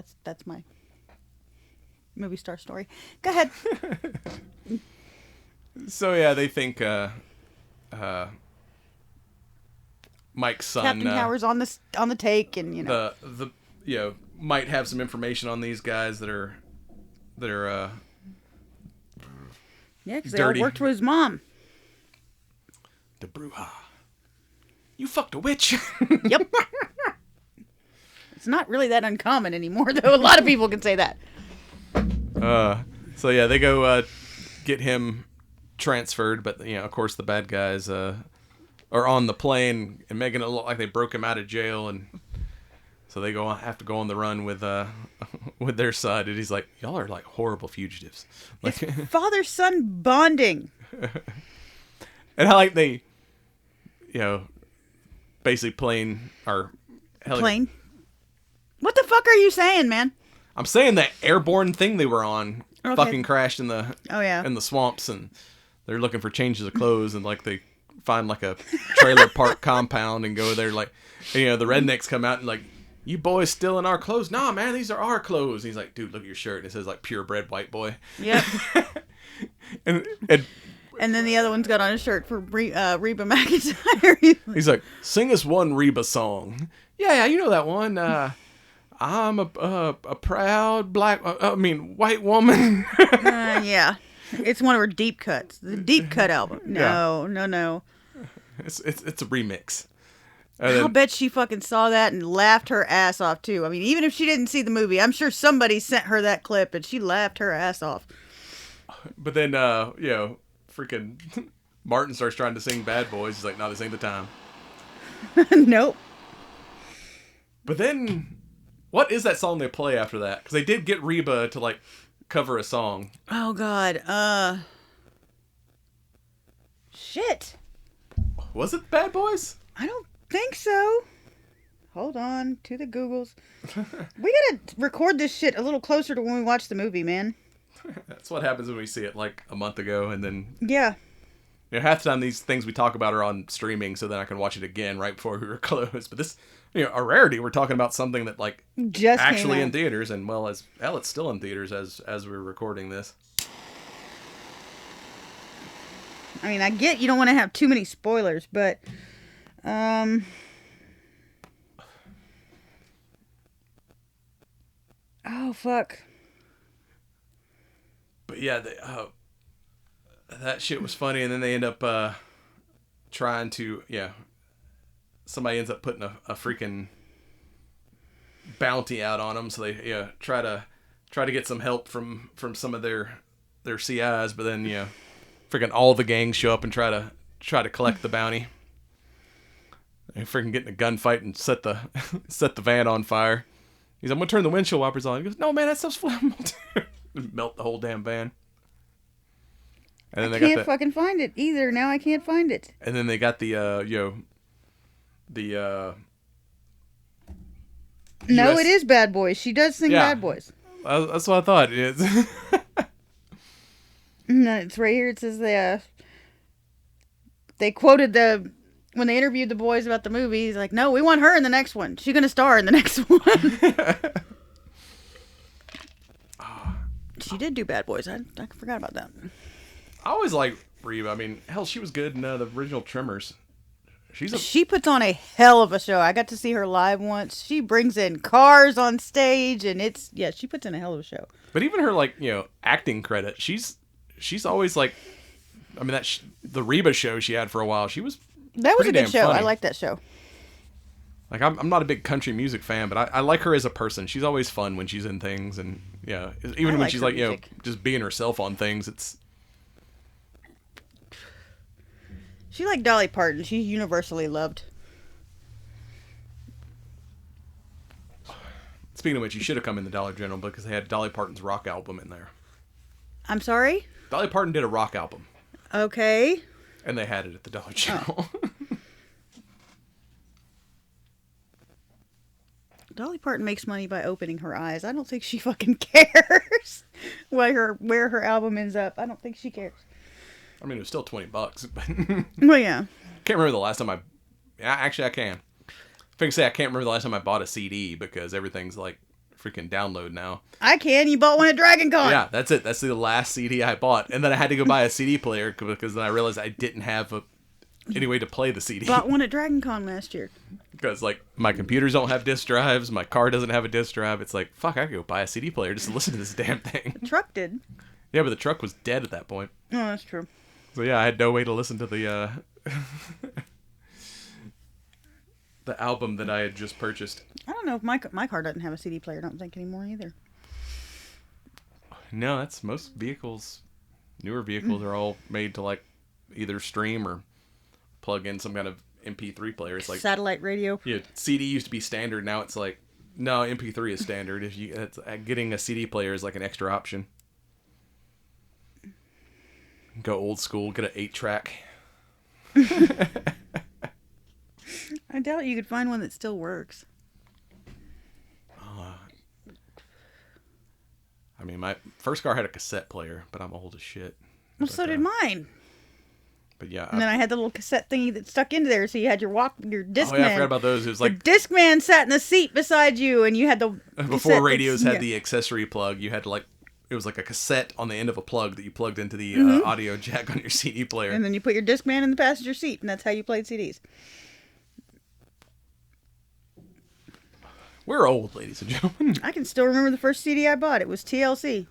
Speaker 3: my movie star story. Go ahead.
Speaker 2: So yeah, they think Mike's son,
Speaker 3: Captain Howard's on the take, and
Speaker 2: the might have some information on these guys that are
Speaker 3: yeah, because they all worked for his mom.
Speaker 2: The Bruja. You fucked a witch.
Speaker 3: Yep. It's not really that uncommon anymore, though. A lot of people can say that.
Speaker 2: So yeah, they go get him transferred, but of course the bad guys are on the plane and making it look like they broke him out of jail, and so they have to go on the run with their side, and he's like, y'all are like horrible fugitives. Like
Speaker 3: it's father-son bonding.
Speaker 2: And how like they basically plane.
Speaker 3: What the fuck are you saying, man?
Speaker 2: I'm saying that airborne thing they were on fucking crashed in the in the swamps, and they're looking for changes of clothes, and like they find like a trailer park compound and go there, like the rednecks come out and like, you boys stealing our clothes? Nah, man, these are our clothes. And he's like, dude, look at your shirt. And it says like purebred white boy.
Speaker 3: Yep.
Speaker 2: and
Speaker 3: then the other one's got on a shirt for Reba McEntire.
Speaker 2: He's like, sing us one Reba song. Yeah, you know that one. I'm a proud white woman.
Speaker 3: Yeah. It's one of her deep cuts. The deep cut album. No.
Speaker 2: It's a remix.
Speaker 3: I'll bet she fucking saw that and laughed her ass off too. I mean, even if she didn't see the movie, I'm sure somebody sent her that clip and she laughed her ass off.
Speaker 2: But then, freaking Martin starts trying to sing Bad Boys. He's like, no, this ain't the time.
Speaker 3: Nope.
Speaker 2: But then, what is that song they play after that? Because they did get Reba to, like, cover a song.
Speaker 3: Oh, God. Shit.
Speaker 2: Was it Bad Boys?
Speaker 3: I don't think so. Hold on to the Googles. We gotta record this shit a little closer to when we watch the movie, man.
Speaker 2: That's what happens when we see it, like, a month ago, and then...
Speaker 3: Yeah.
Speaker 2: Half the time these things we talk about are on streaming, so then I can watch it again right before we were closed. But this, a rarity. We're talking about something that, like,
Speaker 3: just
Speaker 2: actually in theaters, and, well, it's still in theaters as we're recording this.
Speaker 3: I mean, I get you don't want to have too many spoilers, but... Oh, fuck.
Speaker 2: But yeah, that shit was funny, and then they end up trying to, somebody ends up putting a freaking bounty out on them, so they try to get some help from some of their CIs, but then freaking all the gangs show up and try to collect the bounty. They freaking get in a gunfight and set the van on fire. He's like, I'm gonna turn the windshield wipers on. He goes, no man, that stuff's flammable. Melt the whole damn van. And then
Speaker 3: I can't fucking find it either. Now I can't find it.
Speaker 2: And then they got the
Speaker 3: No, it is Bad Boys. She does sing Bad Boys.
Speaker 2: That's what I thought. It is.
Speaker 3: No, it's right here. It says they quoted when they interviewed the boys about the movie. He's like, no, we want her in the next one. She's gonna star in the next one. She did do Bad Boys. I forgot about that.
Speaker 2: I always liked Reba. I mean, hell, she was good in the original Tremors.
Speaker 3: She puts on a hell of a show. I got to see her live once. She brings in cars on stage, and she puts in a hell of a show.
Speaker 2: But even her acting credit, she's always like, I mean the Reba show she had for a while. That
Speaker 3: was a good show.
Speaker 2: Funny.
Speaker 3: I like that show.
Speaker 2: Like I'm not a big country music fan, but I like her as a person. She's always fun when she's in things, and even when she's like music. Just being herself on things, it's.
Speaker 3: She like Dolly Parton. She's universally loved.
Speaker 2: Speaking of which, you should have come in the Dollar General because they had Dolly Parton's rock album in there.
Speaker 3: I'm sorry?
Speaker 2: Dolly Parton did a rock album.
Speaker 3: Okay.
Speaker 2: And they had it at the Dollar General. Oh.
Speaker 3: Dolly Parton makes money by opening her eyes. I don't think she fucking cares where her album ends up. I don't think she cares.
Speaker 2: I mean, it was still $20, but
Speaker 3: well, yeah.
Speaker 2: Can't remember the last time I Actually, I can. I think I can't remember the last time I bought a CD because everything's like freaking download now.
Speaker 3: I can. You bought one at Dragon Con.
Speaker 2: Yeah, that's it. That's the last CD I bought. And then I had to go buy a CD player because then I realized I didn't have any way to play the CD.
Speaker 3: Bought one at Dragon Con last year.
Speaker 2: Because, like, my computers don't have disc drives. My car doesn't have a disc drive. It's like, fuck, I could go buy a CD player just to listen to this damn thing.
Speaker 3: The truck did.
Speaker 2: Yeah, but the truck was dead at that point.
Speaker 3: Oh, that's true.
Speaker 2: So, yeah, I had no way to listen to the the album that I had just purchased.
Speaker 3: I don't know if my car doesn't have a CD player. I don't think anymore either.
Speaker 2: No, that's most vehicles. Newer vehicles are all made to, like, either stream or plug in some kind of MP3 player. It's like
Speaker 3: satellite radio.
Speaker 2: Yeah, CD used to be standard. Now it's like, no, MP3 is standard. Getting a CD player is like an extra option. Go old school, get an 8-track.
Speaker 3: I doubt you could find one that still works.
Speaker 2: I mean, my first car had a cassette player, but I'm old as shit.
Speaker 3: Well, so did mine.
Speaker 2: But yeah.
Speaker 3: And then I had the little cassette thingy that stuck into there, so you had your Discman.
Speaker 2: Oh yeah, I forgot about those. It was like
Speaker 3: the Discman sat in the seat beside you, and you had the
Speaker 2: before radios had the accessory plug. You had to it was like a cassette on the end of a plug that you plugged into the audio jack on your CD player.
Speaker 3: And then you put your Discman in the passenger seat, and that's how you played CDs.
Speaker 2: We're old, ladies and gentlemen.
Speaker 3: I can still remember the first CD I bought. It was TLC.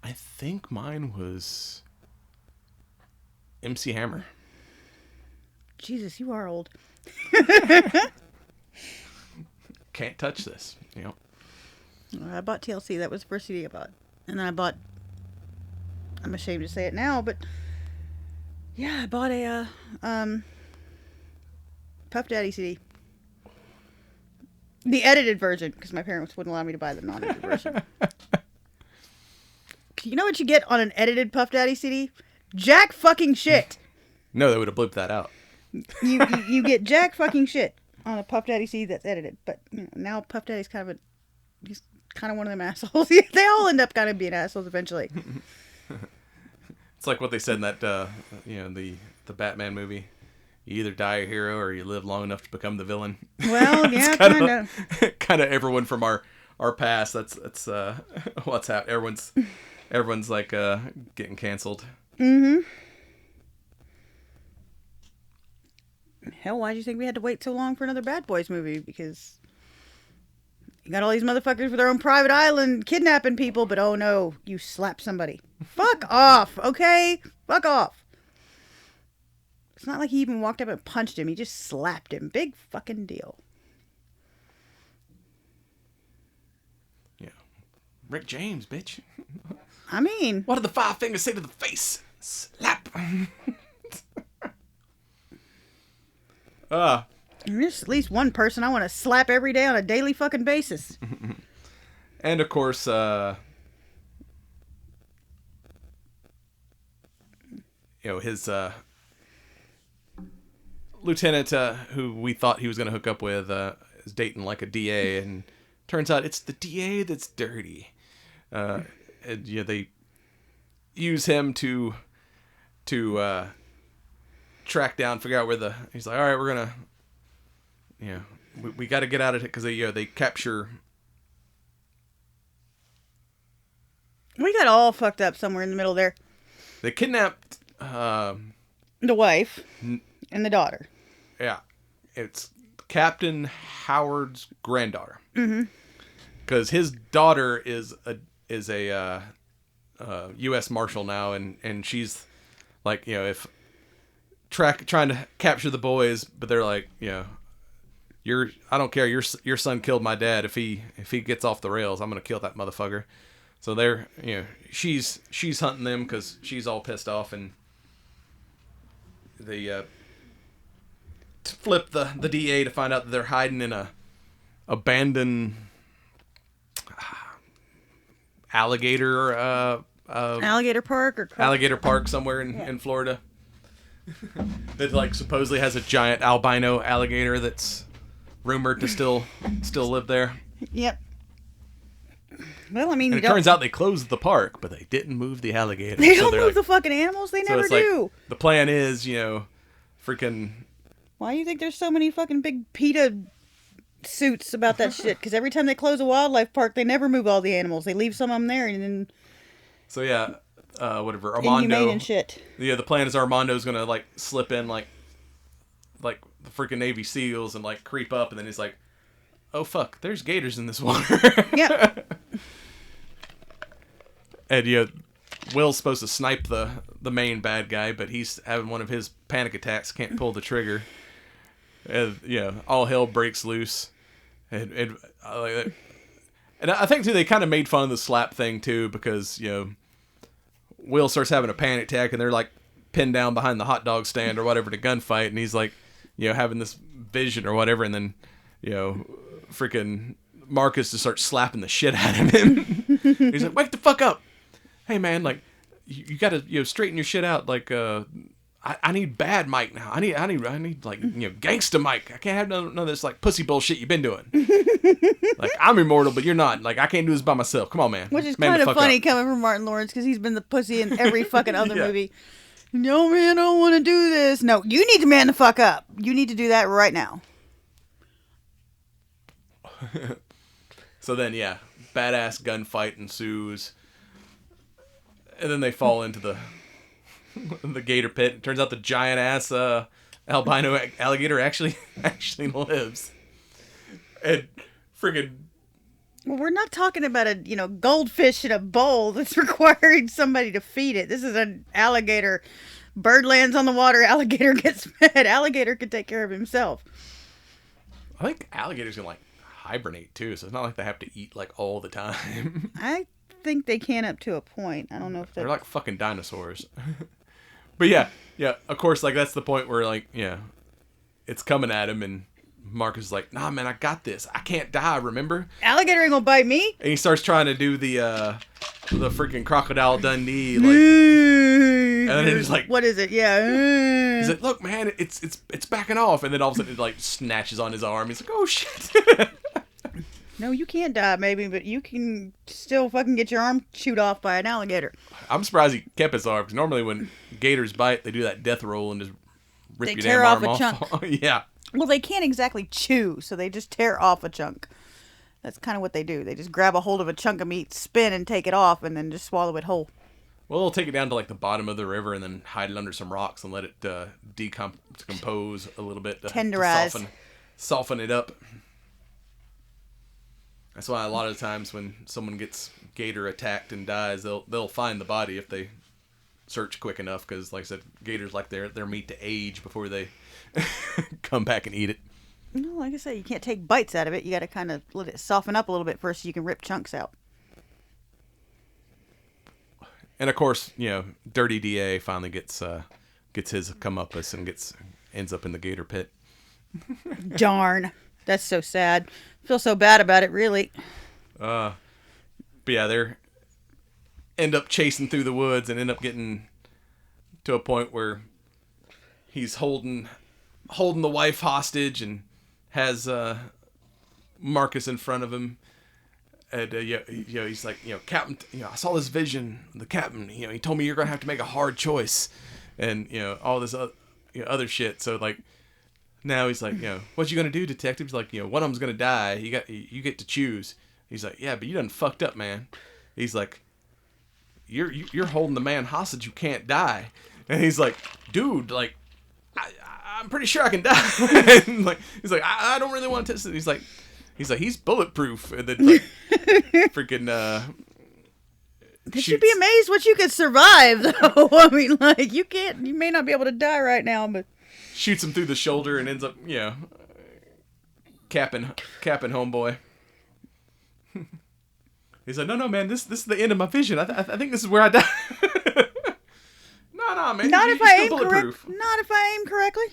Speaker 2: I think mine was MC Hammer.
Speaker 3: Jesus, you are old.
Speaker 2: Can't touch this, you know.
Speaker 3: I bought TLC. That was the first CD I bought. And then I bought, I'm ashamed to say it now, but yeah, I bought a Puff Daddy CD. The edited version, because my parents wouldn't allow me to buy the non-edited version. You know what you get on an edited Puff Daddy CD? Jack fucking shit.
Speaker 2: No, they would have blipped that out.
Speaker 3: You get jack fucking shit on a Puff Daddy CD that's edited. But you know, now Puff Daddy's he's kind of one of them assholes. They all end up kind of being assholes eventually.
Speaker 2: It's like what they said in that, the Batman movie. You either die a hero or you live long enough to become the villain.
Speaker 3: Well, yeah, kind of.
Speaker 2: Kind of everyone from our past. That's what's happening. Everyone's like getting canceled.
Speaker 3: Mm-hmm. Hell, why do you think we had to wait so long for another Bad Boys movie? Because you got all these motherfuckers with their own private island kidnapping people, but oh no, you slap somebody. Fuck off, okay? Fuck off. It's not like he even walked up and punched him. He just slapped him. Big fucking deal.
Speaker 2: Yeah. Rick James, bitch.
Speaker 3: I mean...
Speaker 2: What do the 5 fingers say to the face? Slap.
Speaker 3: There's at least one person I want to slap every day on a daily fucking basis.
Speaker 2: And of course, his lieutenant, who we thought he was going to hook up with, is dating like a DA, and turns out it's the DA that's dirty. They use him to track down, figure out where he's like, all right, we're gonna, we got to get out of it because they capture.
Speaker 3: We got all fucked up somewhere in the middle there.
Speaker 2: They kidnapped
Speaker 3: the wife and the daughter.
Speaker 2: Yeah, it's Captain Howard's granddaughter. Mm-hmm. Because his daughter is a U.S. Marshal now, and she's like, if trying to capture the boys, but they're like, I don't care. Your son killed my dad. If he gets off the rails, I'm gonna kill that motherfucker. So they're, she's hunting them because she's all pissed off, and they flip the DA to find out that they're hiding in a abandoned alligator park somewhere in Florida. That like supposedly has a giant albino alligator that's rumored to still live there.
Speaker 3: Yep. Well, I mean,
Speaker 2: and it turns out they closed the park, but they didn't move the alligator.
Speaker 3: They don't move the fucking animals. They never do.
Speaker 2: Like, the plan is, freaking...
Speaker 3: Why do you think there's so many fucking big PETA suits about that shit? Because every time they close a wildlife park, they never move all the animals. They leave some of them there and then...
Speaker 2: So yeah, whatever, Armando...
Speaker 3: Inhumane and shit.
Speaker 2: Yeah, the plan is Armando's gonna, like, slip in, like the freaking Navy SEALs and, like, creep up, and then he's like, oh, fuck, there's gators in this water.
Speaker 3: Yeah.
Speaker 2: And, yeah, Will's supposed to snipe the main bad guy, but he's having one of his panic attacks, can't pull the trigger. And, yeah, all hell breaks loose. And I think, too, they kind of made fun of the slap thing, too, because, you know, Will starts having a panic attack, and they're, like, pinned down behind the hot dog stand or whatever to gunfight, and he's, like, you know, having this vision or whatever, and then, you know, freaking Marcus just starts slapping the shit out of him. He's like, wake the fuck up. Hey, man, like, you gotta, you know, straighten your shit out. Like, I need bad Mike now. I need like, you know, gangsta Mike. I can't have none of this, like, pussy bullshit you've been doing. Like, I'm immortal, but you're not. Like, I can't do this by myself. Come on, man.
Speaker 3: Which is
Speaker 2: Man
Speaker 3: kind
Speaker 2: the
Speaker 3: of
Speaker 2: fuck
Speaker 3: funny
Speaker 2: up.
Speaker 3: coming from Martin Lawrence, because he's been the pussy in every fucking other
Speaker 2: Yeah.
Speaker 3: movie. No, man, I don't want to do this. No, you need to man the fuck up. You need to do that right now.
Speaker 2: So then, yeah, badass gunfight ensues. And then they fall into the gator pit. It turns out the giant ass albino alligator actually lives. And friggin'
Speaker 3: Well, we're not talking about a, you know, goldfish in a bowl that's requiring somebody to feed it. This is an alligator. Bird lands on the water, alligator gets fed. Alligator can take care of himself.
Speaker 2: I think alligators can like hibernate too, so it's not like they have to eat like all the time.
Speaker 3: I think they can up to a point. I don't know if
Speaker 2: They're like fucking dinosaurs. But yeah, of course, like that's the point where like, yeah, it's coming at him and Marcus is like, nah, man, I got this. I can't die, remember?
Speaker 3: alligator ain't gonna bite me.
Speaker 2: And he starts trying to do the freaking Crocodile Dundee, like, and then he's like,
Speaker 3: what is it? Yeah.
Speaker 2: he's like, look, man, it's backing off, and then all of a sudden it like snatches on his arm. He's like, oh shit.
Speaker 3: No, you can't die, maybe, but you can still fucking get your arm chewed off by an alligator.
Speaker 2: I'm surprised he kept his arm, because normally when gators bite, they do that death roll and just rip
Speaker 3: They
Speaker 2: your
Speaker 3: tear
Speaker 2: damn
Speaker 3: off
Speaker 2: arm
Speaker 3: a
Speaker 2: off. Yeah.
Speaker 3: Well, they can't exactly chew, so they just tear off a chunk. That's kind of what they do. They just grab a hold of a chunk of meat, spin, and take it off, and then just swallow it whole.
Speaker 2: Well, they'll take it down to like the bottom of the river and then hide it under some rocks and let it decompose a little bit.
Speaker 3: Tenderize.
Speaker 2: To soften it up. That's why a lot of times when someone gets gator attacked and dies, they'll find the body if they search quick enough, because like I said, gators like their meat to age before they come back and eat it.
Speaker 3: No, like I said, you can't take bites out of it. You got to kind of let it soften up a little bit first so you can rip chunks out.
Speaker 2: And of course, you know, Dirty DA finally gets his comeuppance and ends up in the gator pit.
Speaker 3: Darn. That's so sad. I feel so bad about it, really.
Speaker 2: But yeah, they end up chasing through the woods and end up getting to a point where he's holding the wife hostage and has Marcus in front of him. And he's like, Captain, I saw this vision. The captain, he told me you're gonna have to make a hard choice, and all this other shit. So like, now he's like, what you gonna do, detective? He's like, one of them's gonna die. You get to choose. He's like, yeah, but you done fucked up, man. He's like, you're holding the man hostage who can't die. And he's like, dude, like, I'm pretty sure I can die. And like, he's like, I don't really want to test it. He's like, he's bulletproof. And then like, freaking.
Speaker 3: You'd be amazed what you could survive, though. I mean, like, you may not be able to die right now, but
Speaker 2: shoots him through the shoulder and ends up, capping homeboy. He's like, no, man, this is the end of my vision. I think this is where I die. No, man.
Speaker 3: Not if I aim
Speaker 2: bulletproof.
Speaker 3: correctly.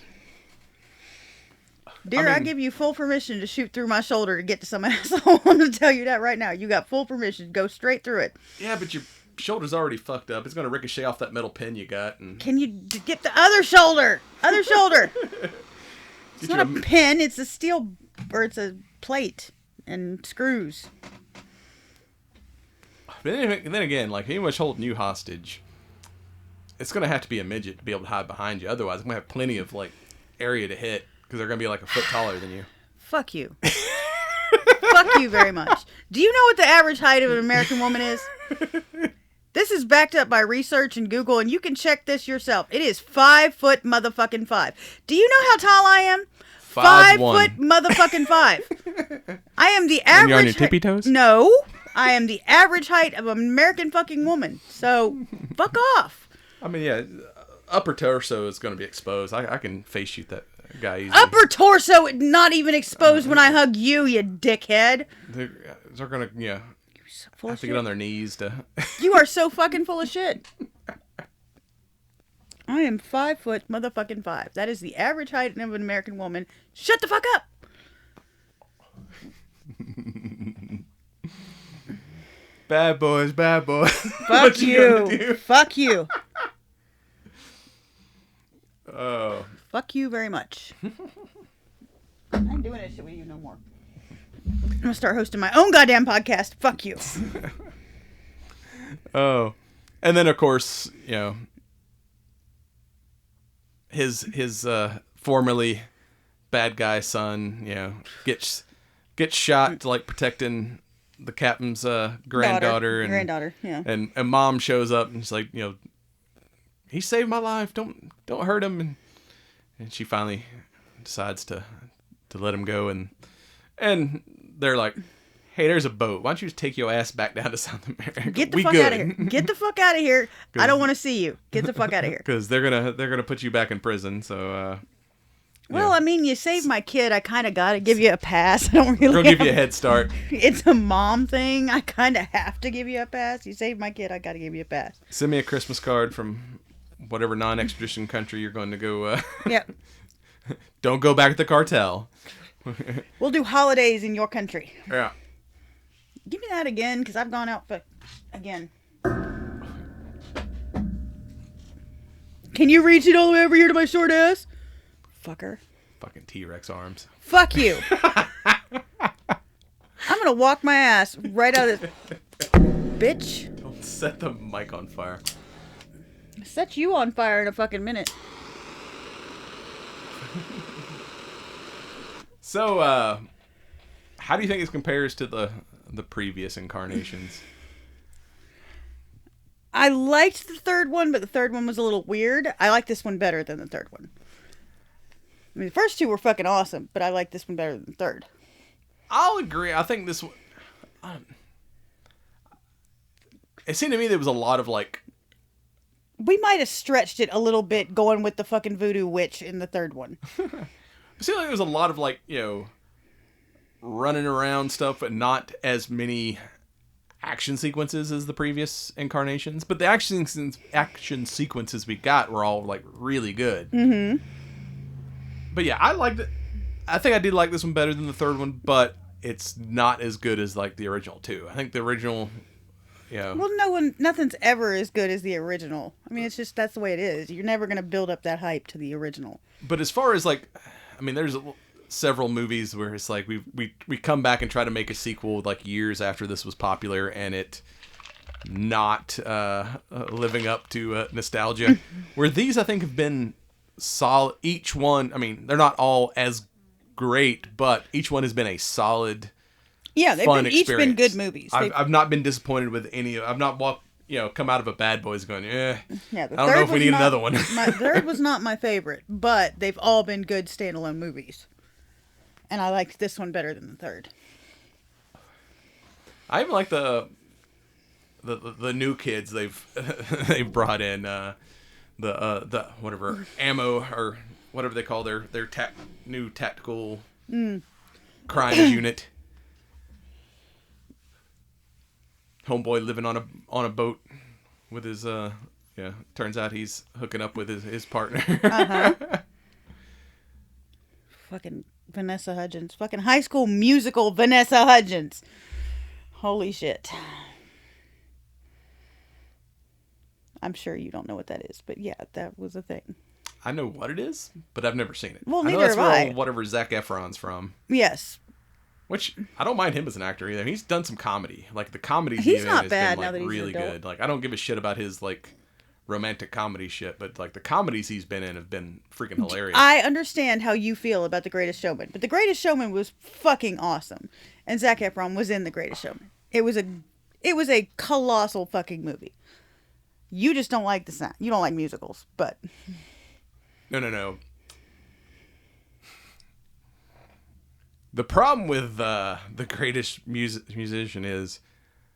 Speaker 3: Dear, I give you full permission to shoot through my shoulder to get to some asshole. I'm going to tell you that right now. You got full permission. Go straight through it.
Speaker 2: Yeah, but your shoulder's already fucked up. It's going to ricochet off that metal pin you got. And
Speaker 3: Can you get the other shoulder? Other shoulder. It's not a pin. It's a steel, or it's a plate and screws.
Speaker 2: But then again, like, anyone holding you hostage, it's gonna have to be a midget to be able to hide behind you. Otherwise, I'm gonna have plenty of like area to hit because they're gonna be like a foot taller than you.
Speaker 3: Fuck you. Fuck you very much. Do you know what the average height of an American woman is? This is backed up by research and Google, and you can check this yourself. It is 5 foot motherfucking 5. Do you know how tall I am? 5 foot motherfucking 5. I am the average.
Speaker 2: And you're on your tippy toes?
Speaker 3: No, I am the average height of an American fucking woman. So, fuck off.
Speaker 2: I mean, yeah, upper torso is going to be exposed. I can face shoot that guy easily.
Speaker 3: Upper torso not even exposed when I hug you, you dickhead.
Speaker 2: They're going to, yeah,
Speaker 3: Full
Speaker 2: have
Speaker 3: of
Speaker 2: to
Speaker 3: shit.
Speaker 2: get on their knees to...
Speaker 3: You are so fucking full of shit. I am 5 foot motherfucking 5. That is the average height of an American woman. Shut the fuck up.
Speaker 2: Bad boys, bad boys.
Speaker 3: Fuck you. Fuck you.
Speaker 2: Oh.
Speaker 3: Fuck you very much. I ain't doing this shit with you no more. I'm gonna start hosting my own goddamn podcast. Fuck you.
Speaker 2: Oh. And then, of course, you know, his formerly bad guy son, you know, gets shot like protecting the captain's granddaughter.
Speaker 3: Granddaughter, yeah.
Speaker 2: And mom shows up and she's like, you know, he saved my life. Don't hurt him. And she finally decides to let him go. And they're like, hey, there's a boat. Why don't you just take your ass back down to South America?
Speaker 3: Get the fuck out of here. Get the fuck out of here. I don't want to see you. Get the fuck out of here.
Speaker 2: Because they're gonna put you back in prison. So.
Speaker 3: Well,
Speaker 2: yeah.
Speaker 3: I mean, you saved my kid. I kind of got to give you a pass. I don't really.
Speaker 2: They'll give you a head start.
Speaker 3: It's a mom thing. I kind of have to give you a pass. You saved my kid. I got to give you a pass.
Speaker 2: Send me a Christmas card from whatever non-extradition country you're going to go.
Speaker 3: Yep.
Speaker 2: Don't go back to the cartel.
Speaker 3: We'll do holidays in your country.
Speaker 2: Yeah.
Speaker 3: Give me that again, because I've gone out for again. Can you reach it all the way over here to my short ass? Fucker.
Speaker 2: Fucking T-Rex arms.
Speaker 3: Fuck you. I'm gonna walk my ass right out of this. Bitch.
Speaker 2: Don't set the mic on fire.
Speaker 3: Set you on fire in a fucking minute.
Speaker 2: So, how do you think this compares to the previous incarnations?
Speaker 3: I liked the third one, but the third one was a little weird. I like this one better than the third one. I mean, the first two were fucking awesome, but I like this one better than the third.
Speaker 2: I'll agree. I think this one... it seemed to me there was a lot of, like...
Speaker 3: We might have stretched it a little bit going with the fucking voodoo witch in the third one.
Speaker 2: It seemed like there was a lot of, like, you know, running around stuff, but not as many action sequences as the previous incarnations. But the action sequences we got were all, like, really good.
Speaker 3: Mm-hmm.
Speaker 2: But yeah, I liked it. I think I did like this one better than the third one, but it's not as good as, like, the original two. I think the original... Yeah.
Speaker 3: Well, nothing's ever as good as the original. I mean, it's just, that's the way it is. You're never going to build up that hype to the original.
Speaker 2: But as far as, like, I mean, there's several movies where it's like we come back and try to make a sequel, like, years after this was popular, and it not living up to nostalgia. Where these, I think, have been solid. Each one, I mean, they're not all as great, but each one has been a solid...
Speaker 3: Yeah, they've each been good movies.
Speaker 2: I've not been disappointed with any. I've not come out of a Bad Boys going,
Speaker 3: yeah,
Speaker 2: I don't know if we need another one.
Speaker 3: My third was not my favorite, but they've all been good standalone movies. And I liked this one better than the third.
Speaker 2: I even like the new kids they've brought in, the whatever ammo or whatever they call their new tactical crimes unit. Homeboy living on a boat with his turns out he's hooking up with his partner.
Speaker 3: Fucking Vanessa Hudgens. Fucking High School Musical Vanessa Hudgens. Holy shit. I'm sure you don't know what that is, but yeah, that was a thing.
Speaker 2: I know what it is, but I've never seen it.
Speaker 3: Well,
Speaker 2: I know
Speaker 3: neither
Speaker 2: that's
Speaker 3: have
Speaker 2: where
Speaker 3: I.
Speaker 2: whatever Zac Efron's from.
Speaker 3: Yes.
Speaker 2: Which, I don't mind him as an actor either. He's done some comedy. Like, the comedy
Speaker 3: He's not
Speaker 2: has
Speaker 3: bad
Speaker 2: been,
Speaker 3: now
Speaker 2: like,
Speaker 3: that he's
Speaker 2: really
Speaker 3: an adult.
Speaker 2: good. Like, I don't give a shit about his, like, romantic comedy shit, but like the comedies he's been in have been freaking hilarious.
Speaker 3: I understand how you feel about The Greatest Showman, but The Greatest Showman was fucking awesome, and Zac Efron was in The Greatest Showman. It was a colossal fucking movie. You just don't like the sound. You don't like musicals, but
Speaker 2: No. The problem with The Greatest Musician is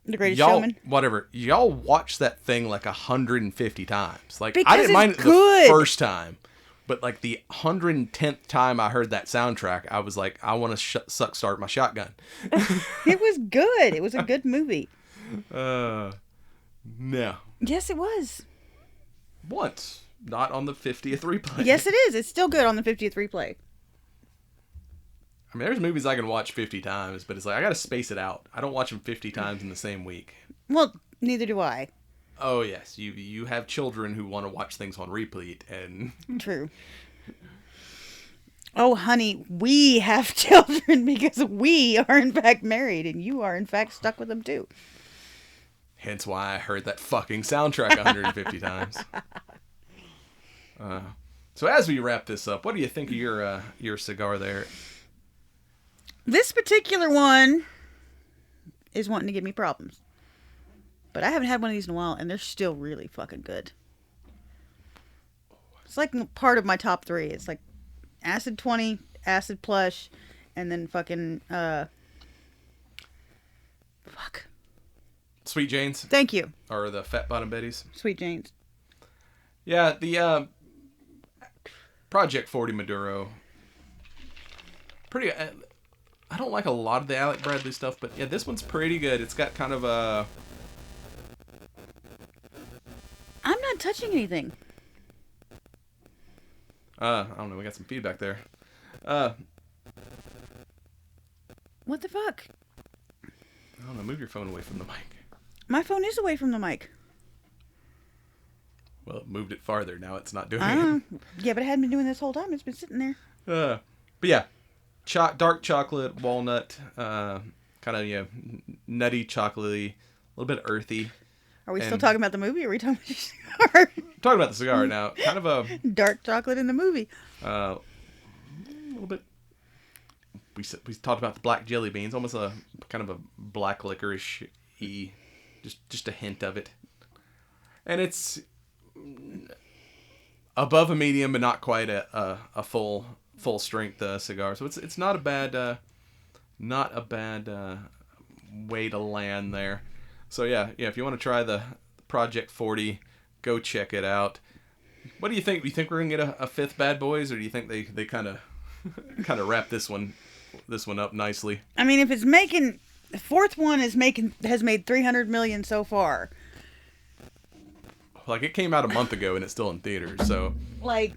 Speaker 3: The Greatest
Speaker 2: y'all,
Speaker 3: Showman.
Speaker 2: whatever, y'all watch that thing like 150 times. Like
Speaker 3: Because
Speaker 2: I didn't mind it
Speaker 3: good.
Speaker 2: the first time, but like the 110th time I heard that soundtrack, I was like, I want to start my shotgun.
Speaker 3: It was good. It was a good movie.
Speaker 2: No.
Speaker 3: Yes, it was.
Speaker 2: Once, not on the 50th replay.
Speaker 3: Yes, it is. It's still good on the 50th replay.
Speaker 2: I mean, there's movies I can watch 50 times, but it's like I gotta space it out. I don't watch them 50 times in the same week.
Speaker 3: Well, neither do I.
Speaker 2: Oh yes, you have children who want to watch things on repeat, and
Speaker 3: True. Oh, honey, we have children because we are in fact married, and you are in fact stuck with them too.
Speaker 2: hence why I heard that fucking soundtrack 150 times. So as we wrap this up, what do you think of your cigar there?
Speaker 3: This particular one is wanting to give me problems. But I haven't had one of these in a while, and they're still really fucking good. It's like part of my top 3. It's like Acid 20, Acid Plush, and then fucking,
Speaker 2: Sweet Janes?
Speaker 3: Thank you.
Speaker 2: Or the Fat Bottom Betties?
Speaker 3: Sweet Janes.
Speaker 2: Yeah, the Project 40 Maduro. Pretty... I don't like a lot of the Alec Bradley stuff, but yeah, this one's pretty good. It's got kind of a...
Speaker 3: I'm not touching anything.
Speaker 2: I don't know, we got some feedback there.
Speaker 3: What the fuck?
Speaker 2: I don't know, move your phone away from the mic.
Speaker 3: My phone is away from the mic.
Speaker 2: Well, it moved it farther. Now it's not doing
Speaker 3: Yeah, but it hadn't been doing this whole time. It's been sitting there.
Speaker 2: it. But yeah, dark chocolate, walnut, kind of nutty, chocolatey, a little bit earthy.
Speaker 3: Are we still talking about the movie, or are we talking about the cigar?
Speaker 2: Talking about the cigar now. Kind of a
Speaker 3: Dark chocolate in the movie.
Speaker 2: little bit. We talked about the black jelly beans, almost a kind of a black licorice-y, just a hint of it, and it's above a medium, but not quite a full strength cigar. So it's not a bad way to land there. So yeah, if you want to try the Project 40, go check it out. What do you think? Do you think we're gonna get a fifth Bad Boys, or do you think they kind of wrap this one up nicely?
Speaker 3: I mean, if it's making, the fourth one has made $300 million so far.
Speaker 2: Like, it came out a month ago and it's still in theaters, so
Speaker 3: Like,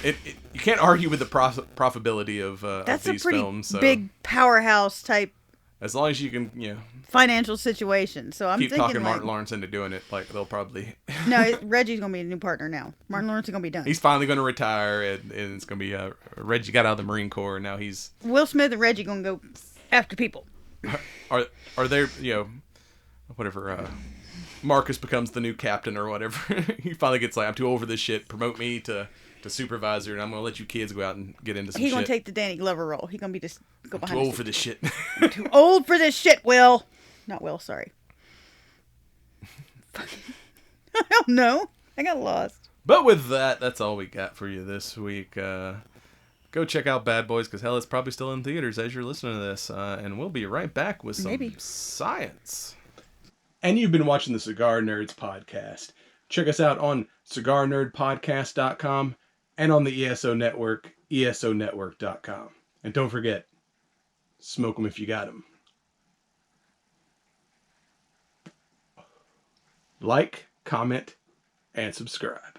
Speaker 2: you can't argue with the profitability of
Speaker 3: that's
Speaker 2: these
Speaker 3: a pretty
Speaker 2: films. So
Speaker 3: big powerhouse type
Speaker 2: as long as you can,
Speaker 3: financial situation. So I'm
Speaker 2: keep
Speaker 3: thinking
Speaker 2: talking Martin
Speaker 3: like,
Speaker 2: Lawrence into doing it, like they'll probably.
Speaker 3: no, Reggie's gonna be a new partner now. Martin Lawrence is gonna be done.
Speaker 2: He's finally going to retire, and it's going to be Reggie got out of the Marine Corps, and now he's.
Speaker 3: Will Smith and Reggie gonna go after people.
Speaker 2: Are they whatever? Marcus becomes the new captain or whatever. He finally gets like, I'm too old for this shit. Promote me to supervisor, and I'm gonna let you kids go out and get into some shit.
Speaker 3: He's gonna take the Danny Glover role. He's gonna be just go behind.
Speaker 2: Too old for this shit.
Speaker 3: Too old for this shit, Will. Not Will, sorry. I don't know. I got lost.
Speaker 2: But with that, that's all we got for you this week. Go check out Bad Boys, because hell, it's probably still in theaters as you're listening to this. And we'll be right back with some science. And you've been watching the Cigar Nerds podcast. Check us out on cigarnerdpodcast.com and on the ESO Network, esonetwork.com. And don't forget, smoke them if you got them. Like, comment, and subscribe.